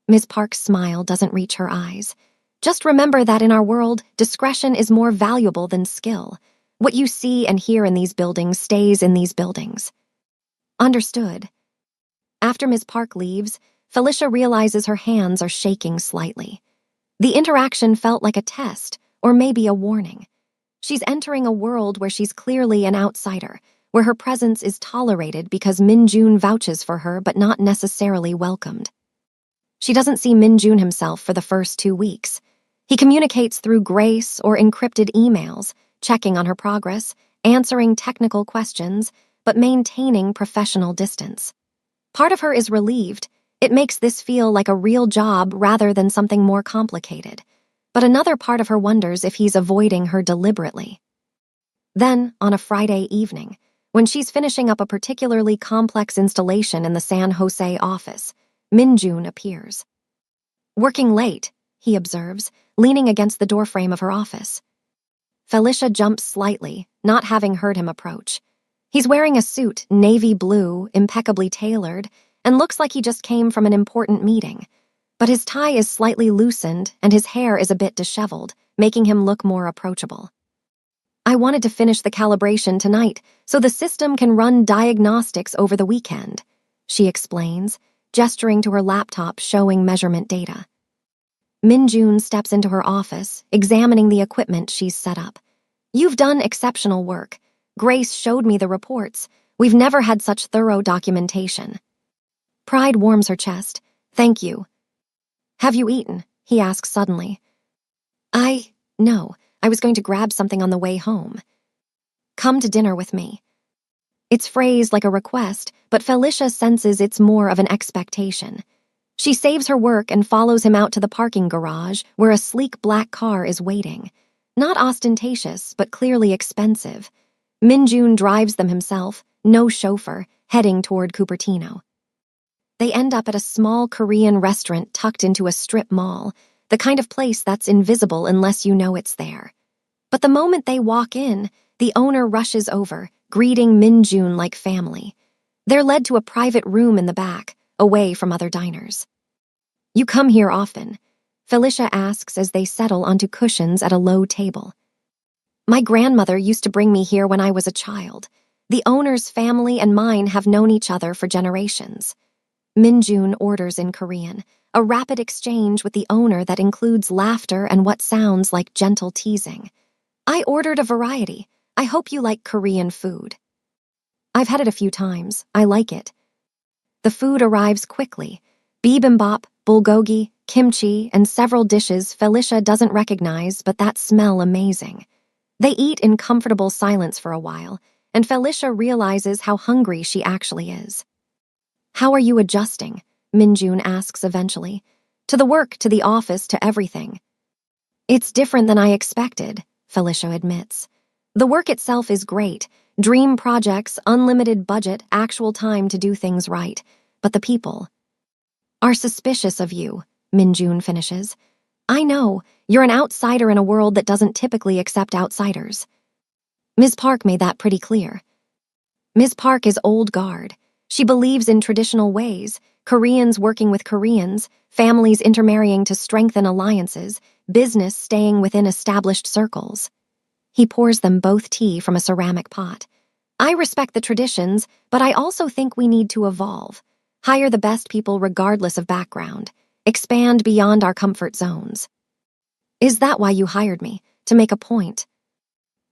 Ms. Park's smile doesn't reach her eyes. "Just remember that in our world, discretion is more valuable than skill. What you see and hear in these buildings stays in these buildings." Understood. After Ms. Park leaves, Felicia realizes her hands are shaking slightly. The interaction felt like a test, or maybe a warning. She's entering a world where she's clearly an outsider, where her presence is tolerated because Min Jun vouches for her but not necessarily welcomed. She doesn't see Min Jun himself for the first 2 weeks. He communicates through Grace or encrypted emails, checking on her progress, answering technical questions, but maintaining professional distance. Part of her is relieved. It makes this feel like a real job rather than something more complicated. But another part of her wonders if he's avoiding her deliberately. Then, on a Friday evening, when she's finishing up a particularly complex installation in the San Jose office, Min Jun appears. "Working late," he observes, leaning against the doorframe of her office. Felicia jumps slightly, not having heard him approach. He's wearing a suit, navy blue, impeccably tailored, and looks like he just came from an important meeting. But his tie is slightly loosened and his hair is a bit disheveled, making him look more approachable. "I wanted to finish the calibration tonight so the system can run diagnostics over the weekend," she explains, gesturing to her laptop showing measurement data. Min Jun steps into her office, examining the equipment she's set up. "You've done exceptional work. Grace showed me the reports. We've never had such thorough documentation." Pride warms her chest. "Thank you." "Have you eaten?" he asks suddenly. No, I was going to grab something on the way home." "Come to dinner with me." It's phrased like a request, but Felicia senses it's more of an expectation. She saves her work and follows him out to the parking garage where a sleek black car is waiting. Not ostentatious, but clearly expensive. Min Jun drives them himself, no chauffeur, heading toward Cupertino. They end up at a small Korean restaurant tucked into a strip mall, the kind of place that's invisible unless you know it's there. But the moment they walk in, the owner rushes over, greeting Min Jun like family. They're led to a private room in the back, away from other diners. "You come here often?" Felicia asks as they settle onto cushions at a low table. "My grandmother used to bring me here when I was a child. The owner's family and mine have known each other for generations." Min Jun orders in Korean, a rapid exchange with the owner that includes laughter and what sounds like gentle teasing. "I ordered a variety. I hope you like Korean food." "I've had it a few times. I like it." The food arrives quickly. Bibimbap, bulgogi, kimchi, and several dishes Felicia doesn't recognize but that smell amazing. They eat in comfortable silence for a while, and Felicia realizes how hungry she actually is. "How are you adjusting?" Min Jun asks eventually. "To the work, to the office, to everything." "It's different than I expected," Felicia admits. "The work itself is great. Dream projects, unlimited budget, actual time to do things right. But the people are suspicious of you," Min Jun finishes. "I know, you're an outsider in a world that doesn't typically accept outsiders." Ms. Park made that pretty clear. Ms. Park is old guard. She believes in traditional ways, Koreans working with Koreans, families intermarrying to strengthen alliances, business staying within established circles. He pours them both tea from a ceramic pot. "I respect the traditions, but I also think we need to evolve. Hire the best people regardless of background. Expand beyond our comfort zones." "Is that why you hired me? To make a point?"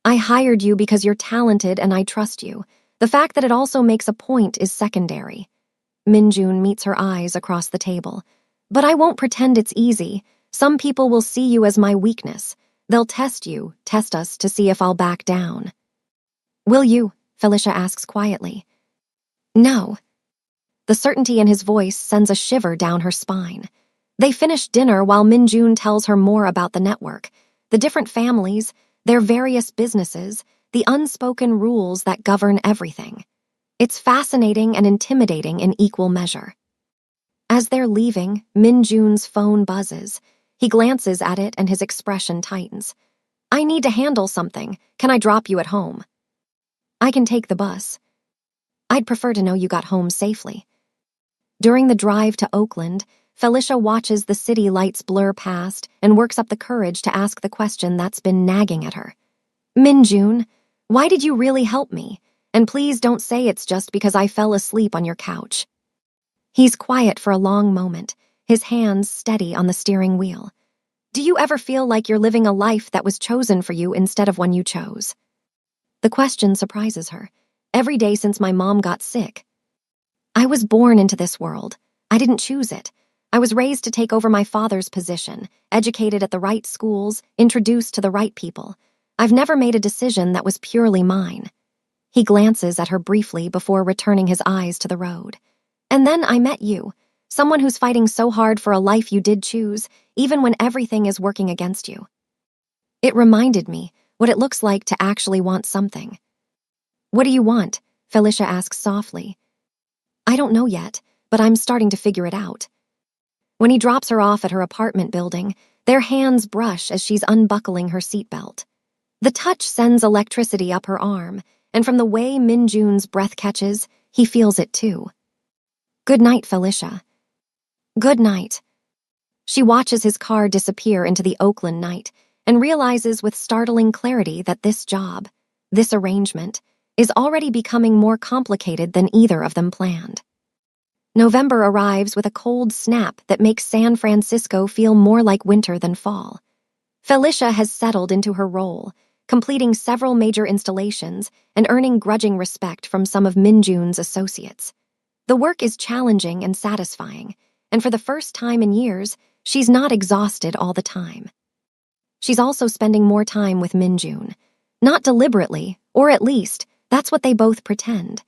"I hired you because you're talented and I trust you. The fact that it also makes a point is secondary." Min Jun meets her eyes across the table. "But I won't pretend it's easy. Some people will see you as my weakness. They'll test you, test us to see if I'll back down." Will you? Felicia asks quietly. No. The certainty in his voice sends a shiver down her spine. They finish dinner while Minjun tells her more about the network, the different families, their various businesses, the unspoken rules that govern everything. It's fascinating and intimidating in equal measure. As they're leaving, Minjun's phone buzzes. He glances at it and his expression tightens. I need to handle something. Can I drop you at home? I can take the bus. I'd prefer to know you got home safely. During the drive to Oakland, Felicia watches the city lights blur past and works up the courage to ask the question that's been nagging at her. Minjun, why did you really help me? And please don't say it's just because I fell asleep on your couch. He's quiet for a long moment, his hands steady on the steering wheel. Do you ever feel like you're living a life that was chosen for you instead of one you chose? The question surprises her. Every day since my mom got sick. I was born into this world. I didn't choose it. I was raised to take over my father's position, educated at the right schools, introduced to the right people. I've never made a decision that was purely mine. He glances at her briefly before returning his eyes to the road. And then I met you, someone who's fighting so hard for a life you did choose, even when everything is working against you. It reminded me what it looks like to actually want something. What do you want? Felicia asks softly. I don't know yet, but I'm starting to figure it out. When he drops her off at her apartment building, their hands brush as she's unbuckling her seatbelt. The touch sends electricity up her arm, and from the way Minjun's breath catches, he feels it too. Good night, Felicia. Good night. She watches his car disappear into the Oakland night and realizes with startling clarity that this job, this arrangement, is already becoming more complicated than either of them planned. November arrives with a cold snap that makes San Francisco feel more like winter than fall. Felicia has settled into her role, completing several major installations and earning grudging respect from some of Minjun's associates. The work is challenging and satisfying, and for the first time in years, she's not exhausted all the time. She's also spending more time with Minjun. Not deliberately, or at least, that's what they both pretend.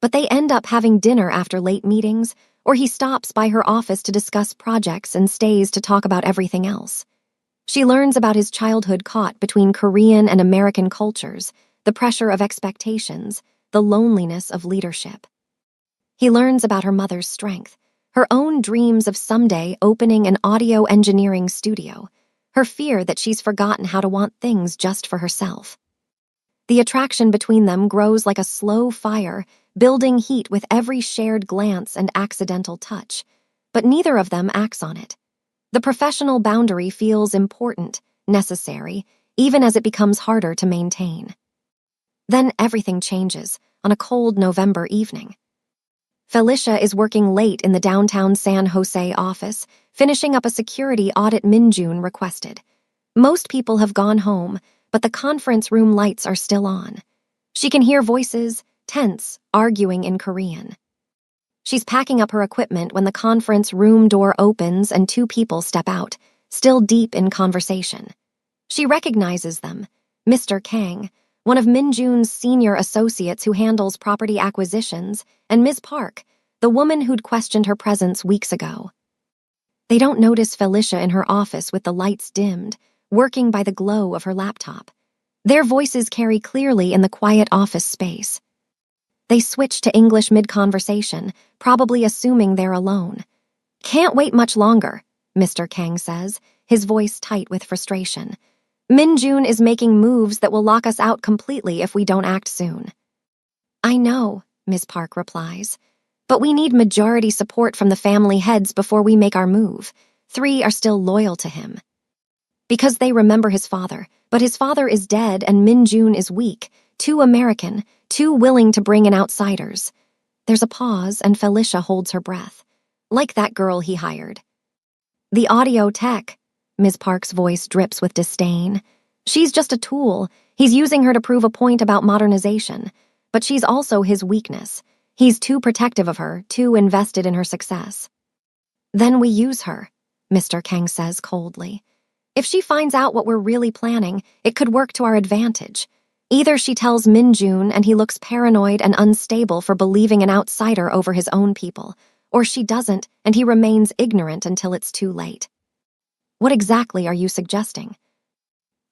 But they end up having dinner after late meetings, or he stops by her office to discuss projects and stays to talk about everything else. She learns about his childhood caught between Korean and American cultures, the pressure of expectations, the loneliness of leadership. He learns about her mother's strength, her own dreams of someday opening an audio engineering studio, her fear that she's forgotten how to want things just for herself. The attraction between them grows like a slow fire, building heat with every shared glance and accidental touch, but neither of them acts on it. The professional boundary feels important, necessary, even as it becomes harder to maintain. Then everything changes on a cold November evening. Felicia is working late in the downtown San Jose office, finishing up a security audit Minjun requested. Most people have gone home, but the conference room lights are still on. She can hear voices, tense, arguing in Korean. She's packing up her equipment when the conference room door opens and two people step out, still deep in conversation. She recognizes them, Mr. Kang, one of Minjun's senior associates who handles property acquisitions, and Ms. Park, the woman who'd questioned her presence weeks ago. They don't notice Felicia in her office with the lights dimmed, working by the glow of her laptop. Their voices carry clearly in the quiet office space. They switch to English mid-conversation, probably assuming they're alone. Can't wait much longer, Mr. Kang says, his voice tight with frustration. Minjun is making moves that will lock us out completely if we don't act soon. I know, Ms. Park replies, but we need majority support from the family heads before we make our move. 3 are still loyal to him. Because they remember his father, but his father is dead and Minjun is weak, too American, too willing to bring in outsiders. There's a pause and Felicia holds her breath. Like that girl he hired. The audio tech, Ms. Park's voice drips with disdain. She's just a tool. He's using her to prove a point about modernization. But she's also his weakness. He's too protective of her, too invested in her success. Then we use her, Mr. Kang says coldly. If she finds out what we're really planning, it could work to our advantage. Either she tells Minjun and he looks paranoid and unstable for believing an outsider over his own people, or she doesn't and he remains ignorant until it's too late. What exactly are you suggesting?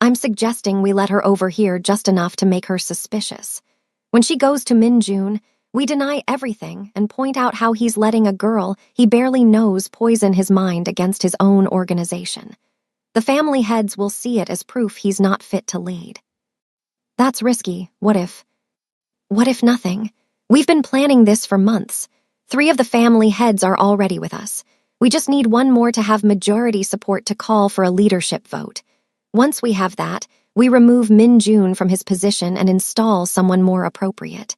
I'm suggesting we let her overhear just enough to make her suspicious. When she goes to Minjun, we deny everything and point out how he's letting a girl he barely knows poison his mind against his own organization. The family heads will see it as proof he's not fit to lead. That's risky. What if? What if nothing? We've been planning this for months. 3 of the family heads are already with us. We just need one more to have majority support to call for a leadership vote. Once we have that, we remove Minjun from his position and install someone more appropriate.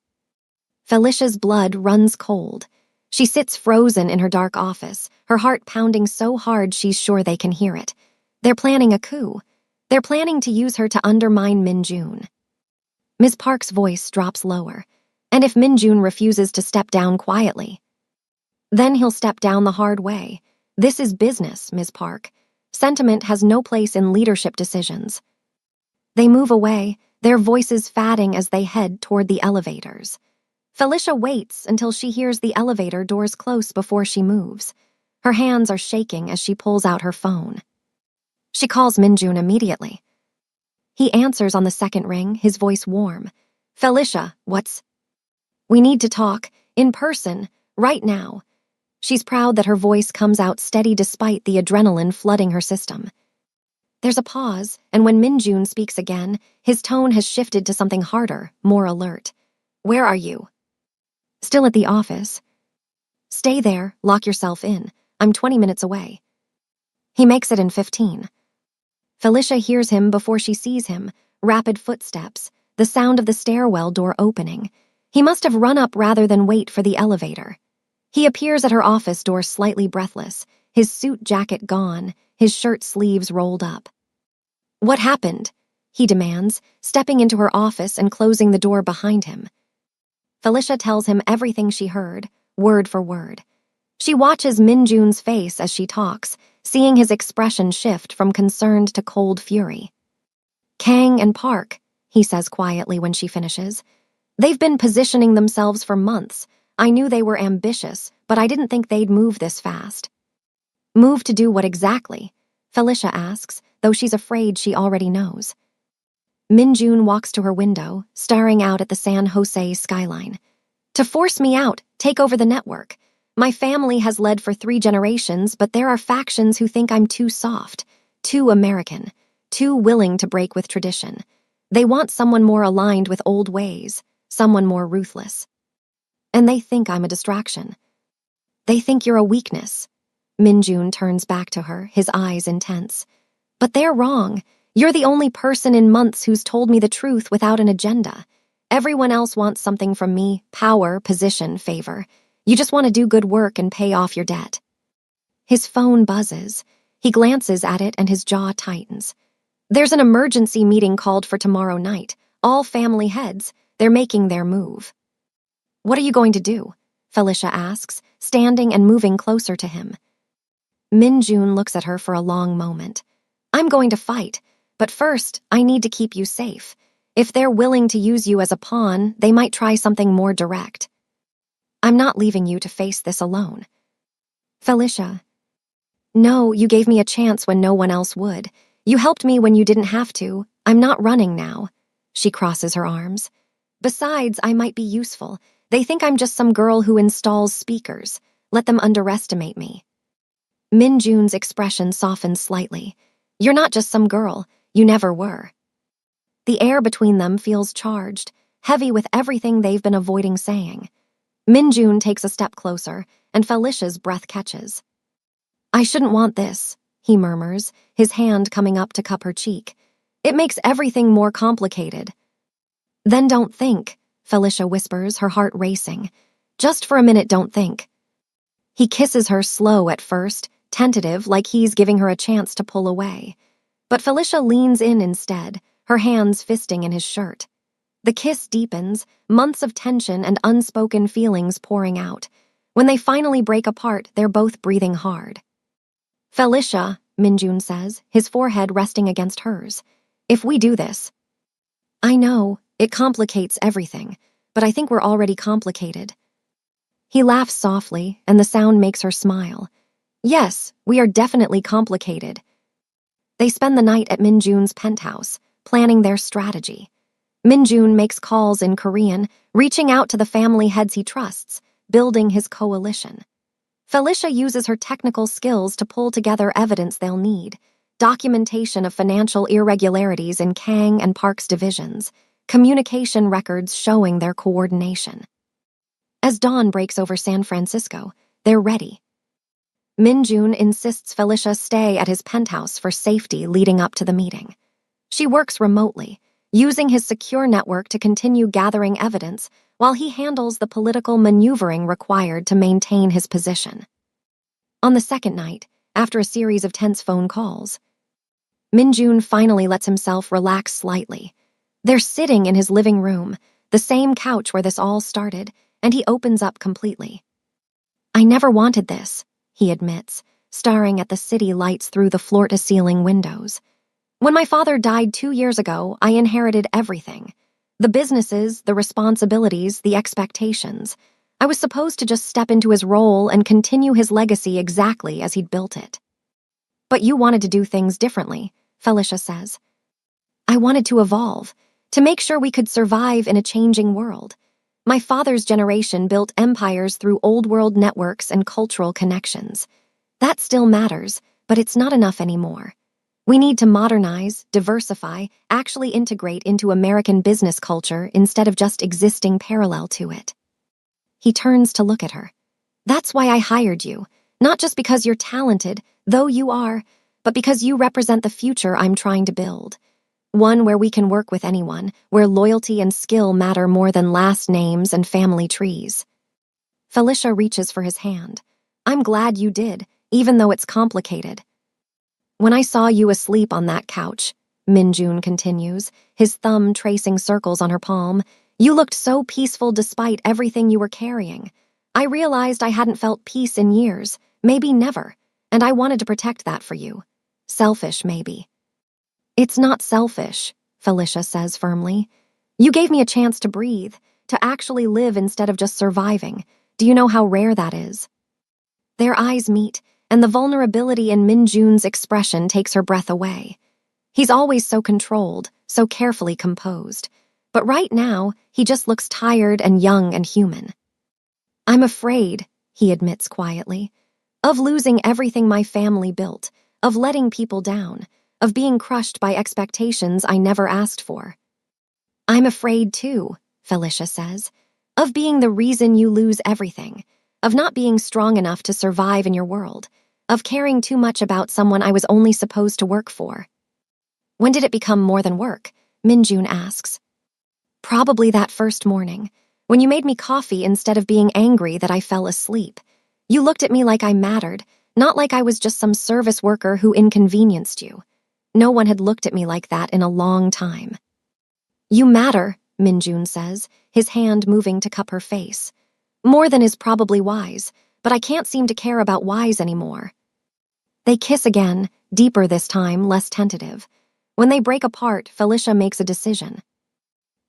Felicia's blood runs cold. She sits frozen in her dark office, her heart pounding so hard she's sure they can hear it. They're planning a coup. They're planning to use her to undermine Minjun. Ms. Park's voice drops lower. And if Minjun refuses to step down quietly? Then he'll step down the hard way. This is business, Ms. Park. Sentiment has no place in leadership decisions. They move away, their voices fading as they head toward the elevators. Felicia waits until she hears the elevator doors close before she moves. Her hands are shaking as she pulls out her phone. She calls Minjun immediately. He answers on the second ring, his voice warm. Felicia, what's... We need to talk, in person, right now. She's proud that her voice comes out steady despite the adrenaline flooding her system. There's a pause, and when Minjun speaks again, his tone has shifted to something harder, more alert. Where are you? Still at the office. Stay there, lock yourself in. I'm 20 minutes away. He makes it in 15. Felicia hears him before she sees him, rapid footsteps, the sound of the stairwell door opening. He must have run up rather than wait for the elevator. He appears at her office door slightly breathless, his suit jacket gone, his shirt sleeves rolled up. What happened? He demands, stepping into her office and closing the door behind him. Felicia tells him everything she heard, word for word. She watches Minjun's face as she talks, seeing his expression shift from concerned to cold fury. Kang and Park, he says quietly when she finishes. They've been positioning themselves for months. I knew they were ambitious, but I didn't think they'd move this fast. Move to do what exactly? Felicia asks, though she's afraid she already knows. Minjun walks to her window, staring out at the San Jose skyline. To force me out, take over the network. My family has led for 3 generations, but there are factions who think I'm too soft, too American, too willing to break with tradition. They want someone more aligned with old ways, someone more ruthless. And they think I'm a distraction. They think you're a weakness. Minjun turns back to her, his eyes intense. But they're wrong. You're the only person in months who's told me the truth without an agenda. Everyone else wants something from me, power, position, favor. You just want to do good work and pay off your debt. His phone buzzes. He glances at it and his jaw tightens. There's an emergency meeting called for tomorrow night. All family heads. They're making their move. What are you going to do? Felicia asks, standing and moving closer to him. Minjun looks at her for a long moment. I'm going to fight, but first, I need to keep you safe. If they're willing to use you as a pawn, they might try something more direct. I'm not leaving you to face this alone. Felicia. No, you gave me a chance when no one else would. You helped me when you didn't have to. I'm not running now. She crosses her arms. Besides, I might be useful. They think I'm just some girl who installs speakers. Let them underestimate me. Minjun's expression softens slightly. You're not just some girl. You never were. The air between them feels charged, heavy with everything they've been avoiding saying. Minjun takes a step closer, and Felicia's breath catches. I shouldn't want this, he murmurs, his hand coming up to cup her cheek. It makes everything more complicated. Then don't think, Felicia whispers, her heart racing. Just for a minute, don't think. He kisses her slow at first, tentative, like he's giving her a chance to pull away. But Felicia leans in instead, her hands fisting in his shirt. The kiss deepens, months of tension and unspoken feelings pouring out. When they finally break apart, they're both breathing hard. Felicia, Minjun says, his forehead resting against hers. If we do this. I know, It complicates everything, but I think we're already complicated. He laughs softly, and the sound makes her smile. Yes, we are definitely complicated. They spend the night at Minjun's penthouse, planning their strategy. Minjun makes calls in Korean, reaching out to the family heads he trusts, building his coalition. Felicia uses her technical skills to pull together evidence they'll need, documentation of financial irregularities in Kang and Park's divisions, communication records showing their coordination. As dawn breaks over San Francisco, they're ready. Minjun insists Felicia stay at his penthouse for safety leading up to the meeting. She works remotely, using his secure network to continue gathering evidence while he handles the political maneuvering required to maintain his position. On the second night, after a series of tense phone calls, Minjun finally lets himself relax slightly. They're sitting in his living room, the same couch where this all started, and he opens up completely. I never wanted this, he admits, staring at the city lights through the floor-to-ceiling windows. When my father died 2 years ago, I inherited everything. The businesses, the responsibilities, the expectations. I was supposed to just step into his role and continue his legacy exactly as he'd built it. But you wanted to do things differently, Felicia says. I wanted to evolve, to make sure we could survive in a changing world. My father's generation built empires through old-world networks and cultural connections. That still matters, but it's not enough anymore. We need to modernize, diversify, actually integrate into American business culture instead of just existing parallel to it. He turns to look at her. That's why I hired you, not just because you're talented, though you are, but because you represent the future I'm trying to build. One where we can work with anyone, where loyalty and skill matter more than last names and family trees. Felicia reaches for his hand. I'm glad you did, even though it's complicated. When I saw you asleep on that couch, Minjun continues, his thumb tracing circles on her palm, you looked so peaceful despite everything you were carrying. I realized I hadn't felt peace in years, maybe never, and I wanted to protect that for you. Selfish, maybe. It's not selfish, Felicia says firmly. You gave me a chance to breathe, to actually live instead of just surviving. Do you know how rare that is? Their eyes meet, and the vulnerability in Minjun's expression takes her breath away. He's always so controlled, so carefully composed. But right now, he just looks tired and young and human. I'm afraid, he admits quietly, of losing everything my family built, of letting people down, of being crushed by expectations I never asked for. I'm afraid too, Felicia says, of being the reason you lose everything, of not being strong enough to survive in your world, of caring too much about someone I was only supposed to work for. When did it become more than work? Minjun asks. Probably that first morning, when you made me coffee instead of being angry that I fell asleep. You looked at me like I mattered, not like I was just some service worker who inconvenienced you. No one had looked at me like that in a long time. You matter, Minjun says, his hand moving to cup her face. More than is probably wise, but I can't seem to care about wise anymore. They kiss again, deeper this time, less tentative. When they break apart, Felicia makes a decision.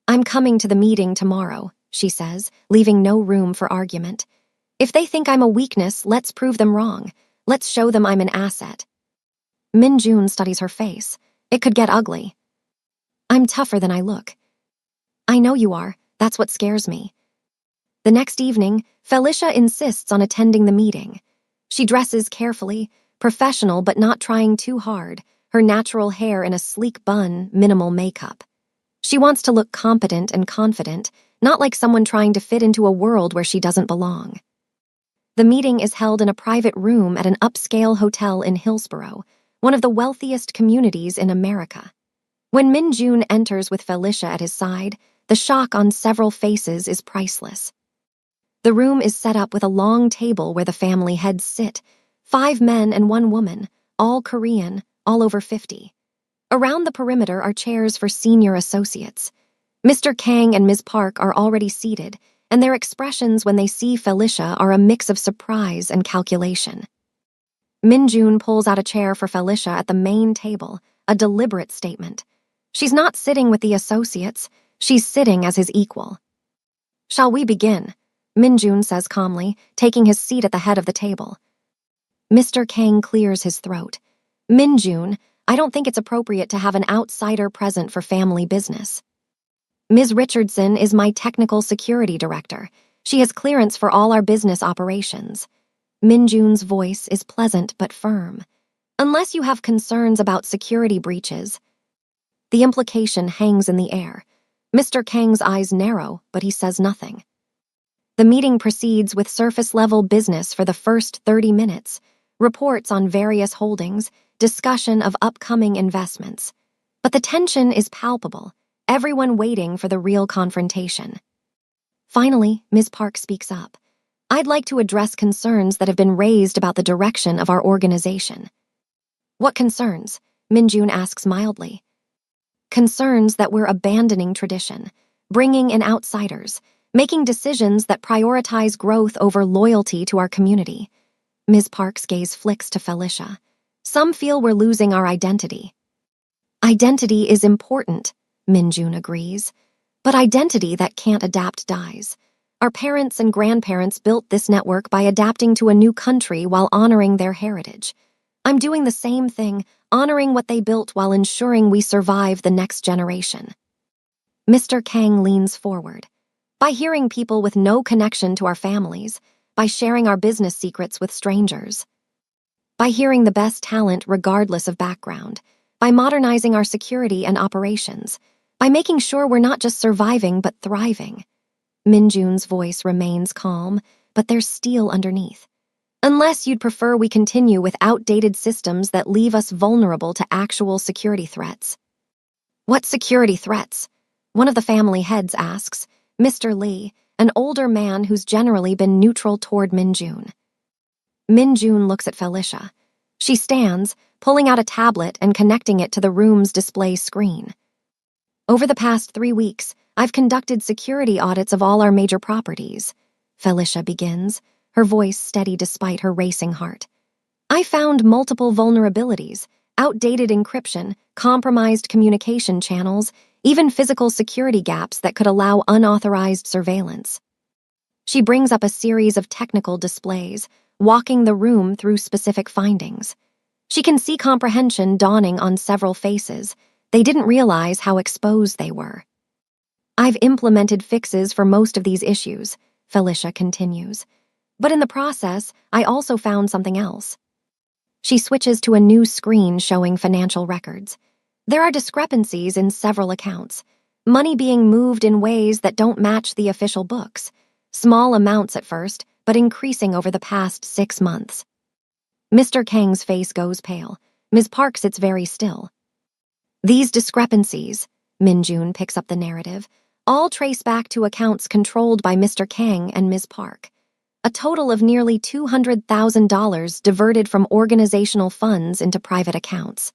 I'm coming to the meeting tomorrow, she says, leaving no room for argument. If they think I'm a weakness, let's prove them wrong. Let's show them I'm an asset. Minjun studies her face. It could get ugly. I'm tougher than I look. I know you are. That's what scares me. The next evening, Felicia insists on attending the meeting. She dresses carefully, professional but not trying too hard, her natural hair in a sleek bun, minimal makeup. She wants to look competent and confident, not like someone trying to fit into a world where she doesn't belong. The meeting is held in a private room at an upscale hotel in Hillsborough, one of the wealthiest communities in America. When Minjun enters with Felicia at his side, the shock on several faces is priceless. The room is set up with a long table where the family heads sit, 5 men and 1 woman, all Korean, all over 50. Around the perimeter are chairs for senior associates. Mr. Kang and Ms. Park are already seated, and their expressions when they see Felicia are a mix of surprise and calculation. Minjun pulls out a chair for Felicia at the main table, a deliberate statement. She's not sitting with the associates. She's sitting as his equal. "Shall we begin?" Minjun says calmly, taking his seat at the head of the table. Mr. Kang clears his throat. "Minjun, I don't think it's appropriate to have an outsider present for family business. Ms. Richardson is my technical security director. She has clearance for all our business operations." Minjun's voice is pleasant but firm. "Unless you have concerns about security breaches." The implication hangs in the air. Mr. Kang's eyes narrow, but he says nothing. The meeting proceeds with surface-level business for the first 30 minutes, reports on various holdings, discussion of upcoming investments. But the tension is palpable, everyone waiting for the real confrontation. Finally, Ms. Park speaks up. "I'd like to address concerns that have been raised about the direction of our organization." "What concerns?" Minjun asks mildly. "Concerns that we're abandoning tradition, bringing in outsiders, making decisions that prioritize growth over loyalty to our community." Ms. Park's gaze flicks to Felicia. "Some feel we're losing our identity." "Identity is important," Minjun agrees. "But identity that can't adapt dies. Our parents and grandparents built this network by adapting to a new country while honoring their heritage. I'm doing the same thing, honoring what they built while ensuring we survive the next generation." Mr. Kang leans forward. "By hearing people with no connection to our families, by sharing our business secrets with strangers, by hearing the best talent regardless of background, by modernizing our security and operations, by making sure we're not just surviving but thriving." Minjun's voice remains calm, but there's steel underneath. "Unless you'd prefer we continue with outdated systems that leave us vulnerable to actual security threats." "What security threats?" one of the family heads asks, Mr. Lee, an older man who's generally been neutral toward Minjun. Minjun looks at Felicia. She stands, pulling out a tablet and connecting it to the room's display screen. "Over the past 3 weeks, I've conducted security audits of all our major properties," Felicia begins, her voice steady despite her racing heart. "I found multiple vulnerabilities, outdated encryption, compromised communication channels, even physical security gaps that could allow unauthorized surveillance." She brings up a series of technical displays, walking the room through specific findings. She can see comprehension dawning on several faces. They didn't realize how exposed they were. "I've implemented fixes for most of these issues," Felicia continues. "But in the process, I also found something else." She switches to a new screen showing financial records. There are discrepancies in several accounts, money being moved in ways that don't match the official books. Small amounts at first, but increasing over the past 6 months. Mr. Kang's face goes pale. Ms. Park sits very still. "These discrepancies," Minjun picks up the narrative, "all trace back to accounts controlled by Mr. Kang and Ms. Park. A total of nearly $200,000 diverted from organizational funds into private accounts."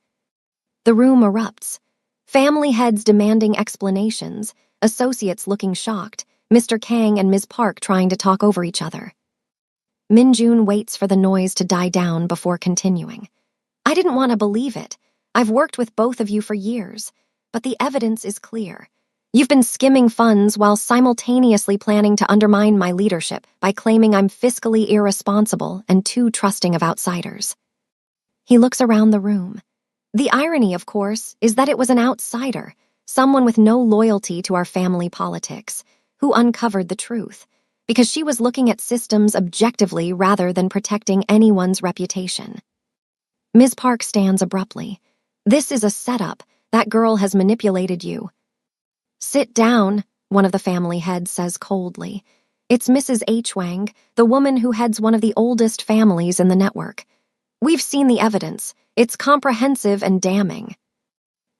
The room erupts. Family heads demanding explanations, associates looking shocked, Mr. Kang and Ms. Park trying to talk over each other. Minjun waits for the noise to die down before continuing. "I didn't want to believe it. I've worked with both of you for years, but the evidence is clear. You've been skimming funds while simultaneously planning to undermine my leadership by claiming I'm fiscally irresponsible and too trusting of outsiders." He looks around the room. The irony, of course, is that it was an outsider, someone with no loyalty to our family politics, who uncovered the truth, because she was looking at systems objectively rather than protecting anyone's reputation. Ms. Park stands abruptly. "This is a setup. That girl has manipulated you." "Sit down," one of the family heads says coldly. "It's Mrs. H. Wang, the woman who heads one of the oldest families in the network. We've seen the evidence. It's comprehensive and damning."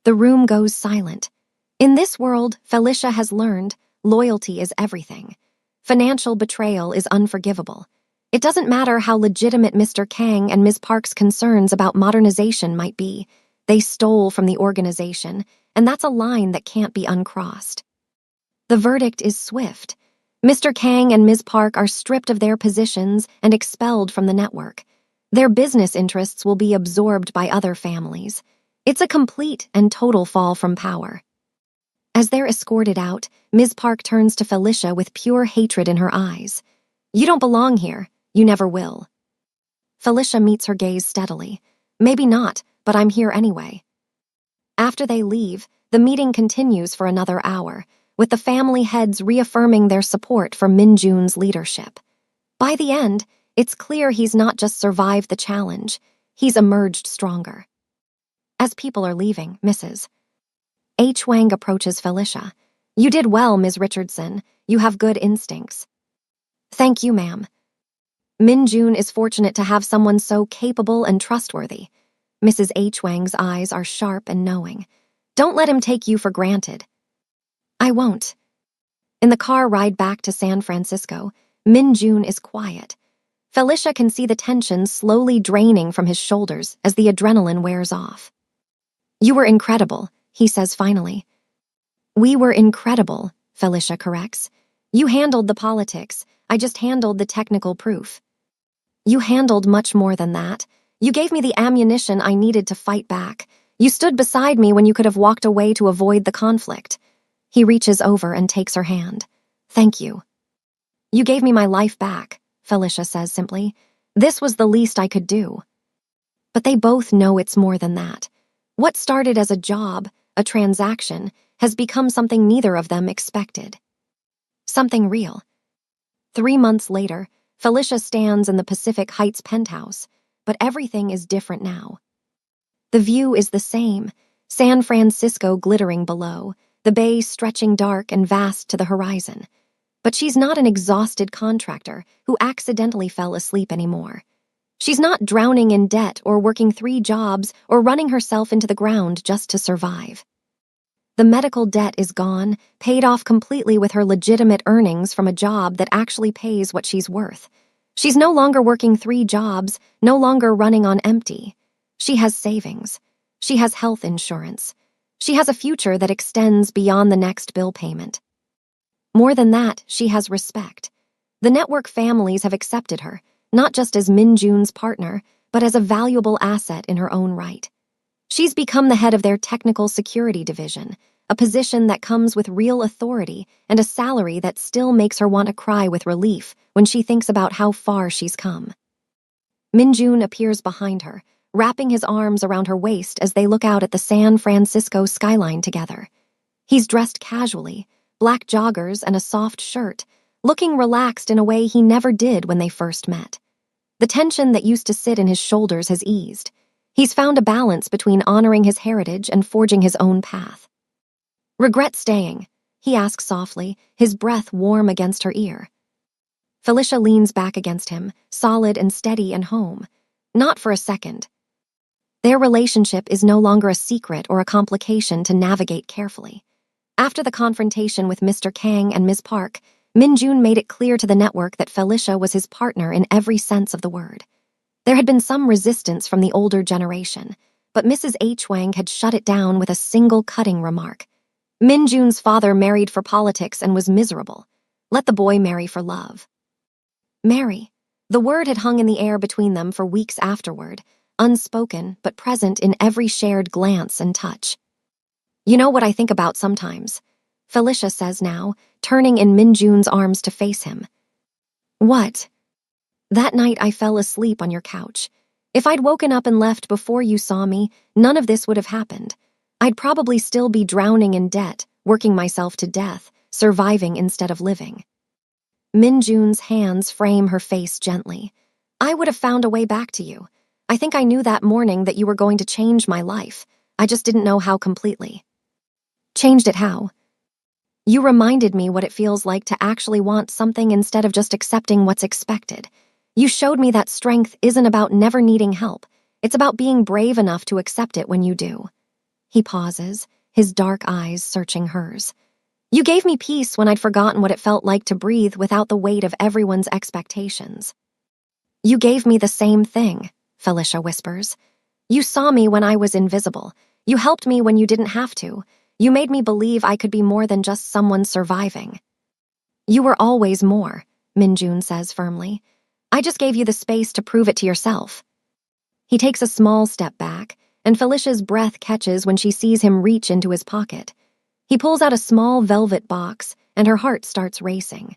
The room goes silent. In this world, Felicia has learned, loyalty is everything. Financial betrayal is unforgivable. It doesn't matter how legitimate Mr. Kang and Ms. Park's concerns about modernization might be. They stole from the organization, and that's a line that can't be uncrossed. The verdict is swift. Mr. Kang and Ms. Park are stripped of their positions and expelled from the network. Their business interests will be absorbed by other families. It's a complete and total fall from power. As they're escorted out, Ms. Park turns to Felicia with pure hatred in her eyes. "You don't belong here. You never will." Felicia meets her gaze steadily. "Maybe not, but I'm here anyway." After they leave, the meeting continues for another hour, with the family heads reaffirming their support for Min-jun's leadership. By the end, it's clear he's not just survived the challenge, he's emerged stronger. As people are leaving, Mrs. H. Wang approaches Felicia. "You did well, Ms. Richardson. You have good instincts." "Thank you, ma'am." Min-jun is fortunate to have someone so capable and trustworthy. Mrs. H. Wang's eyes are sharp and knowing. "Don't let him take you for granted." "I won't." In the car ride back to San Francisco, Min-jun is quiet. Felicia can see the tension slowly draining from his shoulders as the adrenaline wears off. "You were incredible," he says finally. "We were incredible," Felicia corrects. "You handled the politics. I just handled the technical proof." "You handled much more than that. You gave me the ammunition I needed to fight back. You stood beside me when you could have walked away to avoid the conflict." He reaches over and takes her hand. "Thank you." "You gave me my life back," Felicia says simply. "This was the least I could do." But they both know it's more than that. What started as a job, a transaction, has become something neither of them expected. Something real. 3 months later, Felicia stands in the Pacific Heights penthouse, but everything is different now. The view is the same, San Francisco glittering below, the bay stretching dark and vast to the horizon. But she's not an exhausted contractor who accidentally fell asleep anymore. She's not drowning in debt or working 3 jobs or running herself into the ground just to survive. The medical debt is gone, paid off completely with her legitimate earnings from a job that actually pays what she's worth. She's no longer working 3 jobs, no longer running on empty. She has savings. She has health insurance. She has a future that extends beyond the next bill payment. More than that, she has respect. The network families have accepted her, not just as Min-jun's partner, but as a valuable asset in her own right. She's become the head of their technical security division, a position that comes with real authority and a salary that still makes her want to cry with relief when she thinks about how far she's come. Min-jun appears behind her, wrapping his arms around her waist as they look out at the San Francisco skyline together. He's dressed casually, black joggers and a soft shirt, looking relaxed in a way he never did when they first met. The tension that used to sit in his shoulders has eased. He's found a balance between honoring his heritage and forging his own path. "Regret staying?" he asks softly, his breath warm against her ear. Felicia leans back against him, solid and steady and home. Not for a second. Their relationship is no longer a secret or a complication to navigate carefully. After the confrontation with Mr. Kang and Ms. Park, Min-jun made it clear to the network that Felicia was his partner in every sense of the word. There had been some resistance from the older generation, but Mrs. H. Wang had shut it down with a single cutting remark. Min-jun's father married for politics and was miserable. Let the boy marry for love. Marry. The word had hung in the air between them for weeks afterward, unspoken but present in every shared glance and touch. "You know what I think about sometimes," Felicia says now, turning in Min-jun's arms to face him. "What?" "That night I fell asleep on your couch. If I'd woken up and left before you saw me, none of this would have happened. I'd probably still be drowning in debt, working myself to death, surviving instead of living." Min-jun's hands frame her face gently. "I would have found a way back to you. I think I knew that morning that you were going to change my life. I just didn't know how completely." "Changed it how?" "You reminded me what it feels like to actually want something instead of just accepting what's expected. You showed me that strength isn't about never needing help. It's about being brave enough to accept it when you do." He pauses, his dark eyes searching hers. "You gave me peace when I'd forgotten what it felt like to breathe without the weight of everyone's expectations." "You gave me the same thing," Felicia whispers. "You saw me when I was invisible. You helped me when you didn't have to. You made me believe I could be more than just someone surviving." "You were always more," Min-jun says firmly. "I just gave you the space to prove it to yourself." He takes a small step back, and Felicia's breath catches when she sees him reach into his pocket. He pulls out a small velvet box, and her heart starts racing.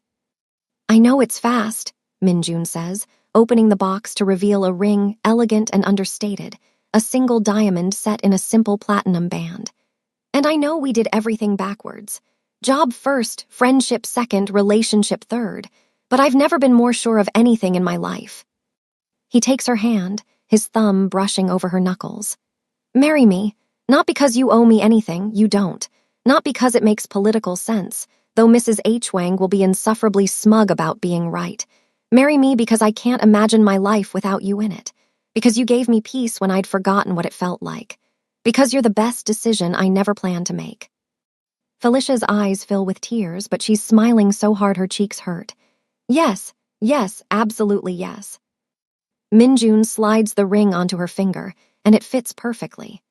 I know it's fast, Minjun says, opening the box to reveal a ring, elegant and understated, a single diamond set in a simple platinum band. And I know we did everything backwards. Job first, friendship second, relationship third, but I've never been more sure of anything in my life. He takes her hand, his thumb brushing over her knuckles. Marry me, not because you owe me anything, you don't. Not because it makes political sense, though Mrs. H. Wang will be insufferably smug about being right. Marry me because I can't imagine my life without you in it. Because you gave me peace when I'd forgotten what it felt like. Because you're the best decision I never planned to make. Felicia's eyes fill with tears, but she's smiling so hard her cheeks hurt. Yes, absolutely yes. Minjun slides the ring onto her finger, and it fits perfectly.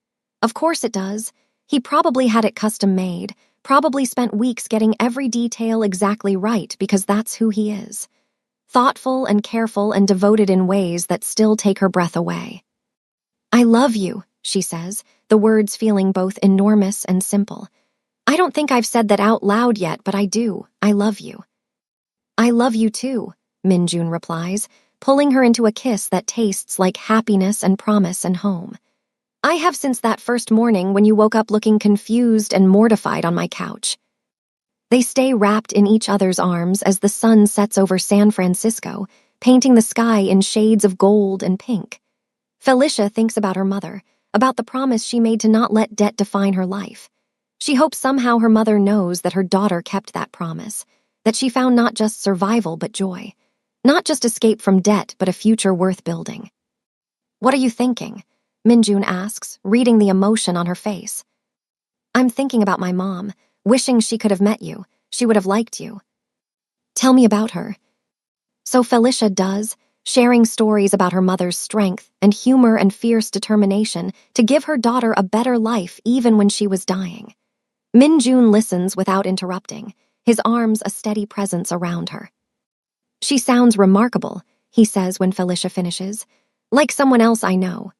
Of course it does. He probably had it custom made, probably spent weeks getting every detail exactly right because that's who he is. Thoughtful and careful and devoted in ways that still take her breath away. I love you, she says, the words feeling both enormous and simple. I don't think I've said that out loud yet, but I do. I love you. I love you too, Minjun replies, pulling her into a kiss that tastes like happiness and promise and home. I have since that first morning when you woke up looking confused and mortified on my couch. They stay wrapped in each other's arms as the sun sets over San Francisco, painting the sky in shades of gold and pink. Felicia thinks about her mother, about the promise she made to not let debt define her life. She hopes somehow her mother knows that her daughter kept that promise, that she found not just survival but joy, not just escape from debt but a future worth building. What are you thinking? Minjun asks, reading the emotion on her face. I'm thinking about my mom, wishing she could have met you. She would have liked you. Tell me about her. So Felicia does, sharing stories about her mother's strength and humor and fierce determination to give her daughter a better life even when she was dying. Minjun listens without interrupting, his arms a steady presence around her. She sounds remarkable, he says when Felicia finishes, like someone else I know.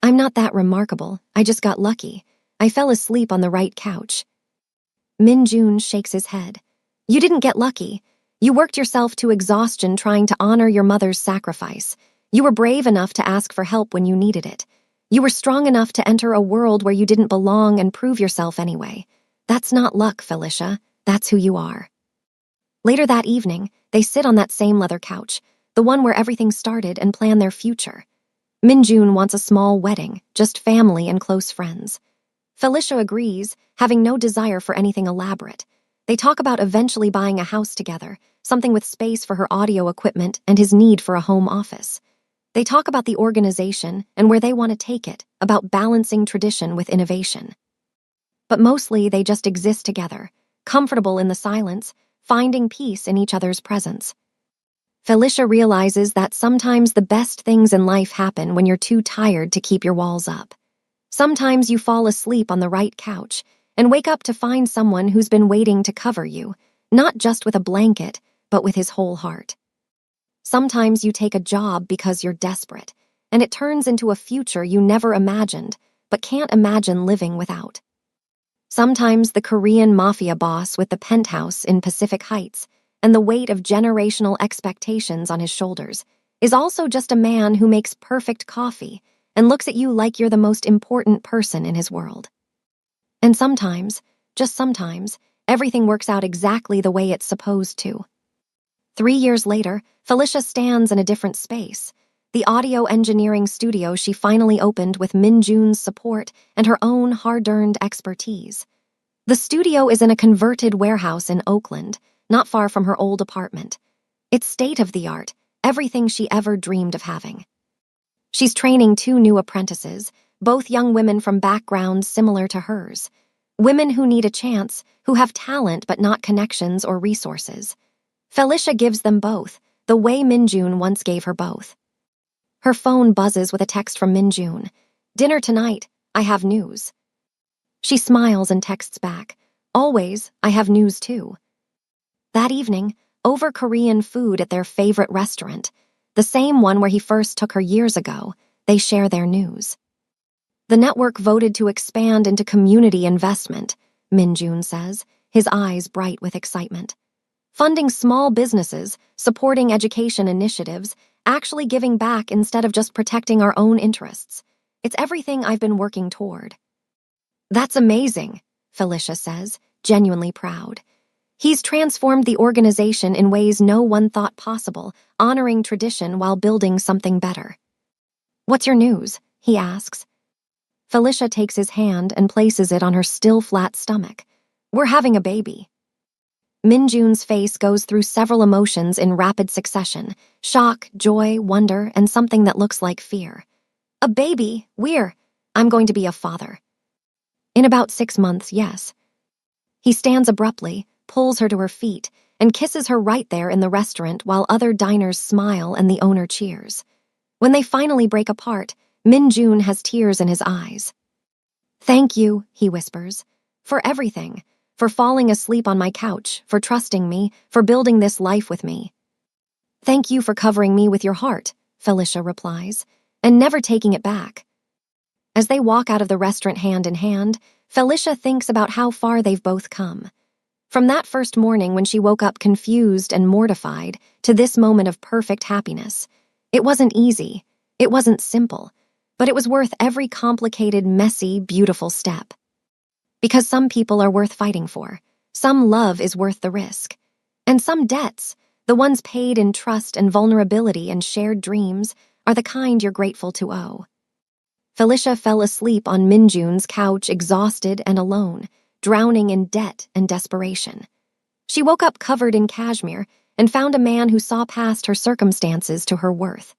I'm not that remarkable, I just got lucky. I fell asleep on the right couch. Minjun shakes his head. You didn't get lucky. You worked yourself to exhaustion trying to honor your mother's sacrifice. You were brave enough to ask for help when you needed it. You were strong enough to enter a world where you didn't belong and prove yourself anyway. That's not luck, Felicia. That's who you are. Later that evening, they sit on that same leather couch, the one where everything started, and plan their future. Minjun wants a small wedding, just family and close friends. Felicia agrees, having no desire for anything elaborate. They talk about eventually buying a house together, something with space for her audio equipment and his need for a home office. They talk about the organization and where they want to take it, about balancing tradition with innovation. But mostly they just exist together, comfortable in the silence, finding peace in each other's presence. Felicia realizes that sometimes the best things in life happen when you're too tired to keep your walls up. Sometimes you fall asleep on the right couch and wake up to find someone who's been waiting to cover you, not just with a blanket, but with his whole heart. Sometimes you take a job because you're desperate, and it turns into a future you never imagined, but can't imagine living without. Sometimes the Korean Mafia boss with the penthouse in Pacific Heights and the weight of generational expectations on his shoulders is also just a man who makes perfect coffee and looks at you like you're the most important person in his world. And sometimes, just sometimes, everything works out exactly the way it's supposed to. 3 years later, Felicia stands in a different space, the audio engineering studio she finally opened with Minjun's support and her own hard-earned expertise. The studio is in a converted warehouse in Oakland, not far from her old apartment. It's state-of-the-art, everything she ever dreamed of having. She's training 2 new apprentices, both young women from backgrounds similar to hers. Women who need a chance, who have talent but not connections or resources. Felicia gives them both, the way Minjun once gave her both. Her phone buzzes with a text from Minjun. Dinner tonight, I have news. She smiles and texts back. Always, I have news too. That evening, over Korean food at their favorite restaurant, the same one where he first took her years ago, they share their news. The network voted to expand into community investment. Minjun says, his eyes bright with excitement. Funding small businesses, supporting education initiatives, actually giving back instead of just protecting our own interests. It's everything I've been working toward. That's amazing, Felicia says, genuinely proud. He's transformed the organization in ways no one thought possible, honoring tradition while building something better. What's your news? He asks. Felicia takes his hand and places it on her still flat stomach. We're having a baby. Minjun's face goes through several emotions in rapid succession: shock, joy, wonder, and something that looks like fear. A baby? I'm going to be a father. In about 6 months, yes. He stands abruptly, pulls her to her feet, and kisses her right there in the restaurant while other diners smile and the owner cheers. When they finally break apart, Minjun has tears in his eyes. Thank you, he whispers, for everything, for falling asleep on my couch, for trusting me, for building this life with me. Thank you for covering me with your heart, Felicia replies, and never taking it back. As they walk out of the restaurant hand in hand, Felicia thinks about how far they've both come. From that first morning when she woke up confused and mortified to this moment of perfect happiness. It wasn't easy, it wasn't simple, but it was worth every complicated, messy, beautiful step. Because some people are worth fighting for, some love is worth the risk, and some debts, the ones paid in trust and vulnerability and shared dreams, are the kind you're grateful to owe. Felicia fell asleep on Minjun's couch, exhausted and alone, drowning in debt and desperation. She woke up covered in cashmere and found a man who saw past her circumstances to her worth.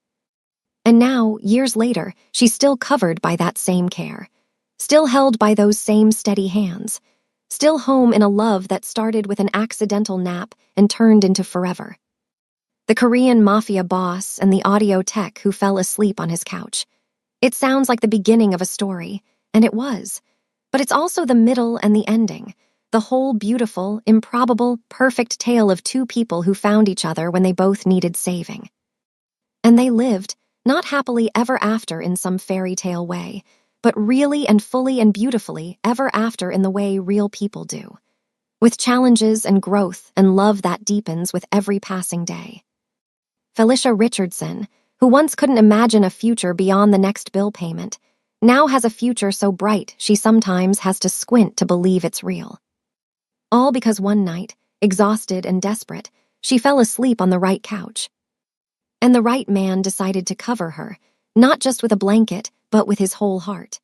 And now, years later, she's still covered by that same care, still held by those same steady hands, still home in a love that started with an accidental nap and turned into forever. The Korean Mafia boss and the audio tech who fell asleep on his couch. It sounds like the beginning of a story, and it was. But it's also the middle and the ending, the whole beautiful, improbable, perfect tale of two people who found each other when they both needed saving. And they lived, not happily ever after in some fairy tale way, but really and fully and beautifully ever after in the way real people do, with challenges and growth and love that deepens with every passing day. Felicia Richardson, who once couldn't imagine a future beyond the next bill payment, now has a future so bright she sometimes has to squint to believe it's real. All because one night, exhausted and desperate, she fell asleep on the right couch. And the right man decided to cover her, not just with a blanket, but with his whole heart.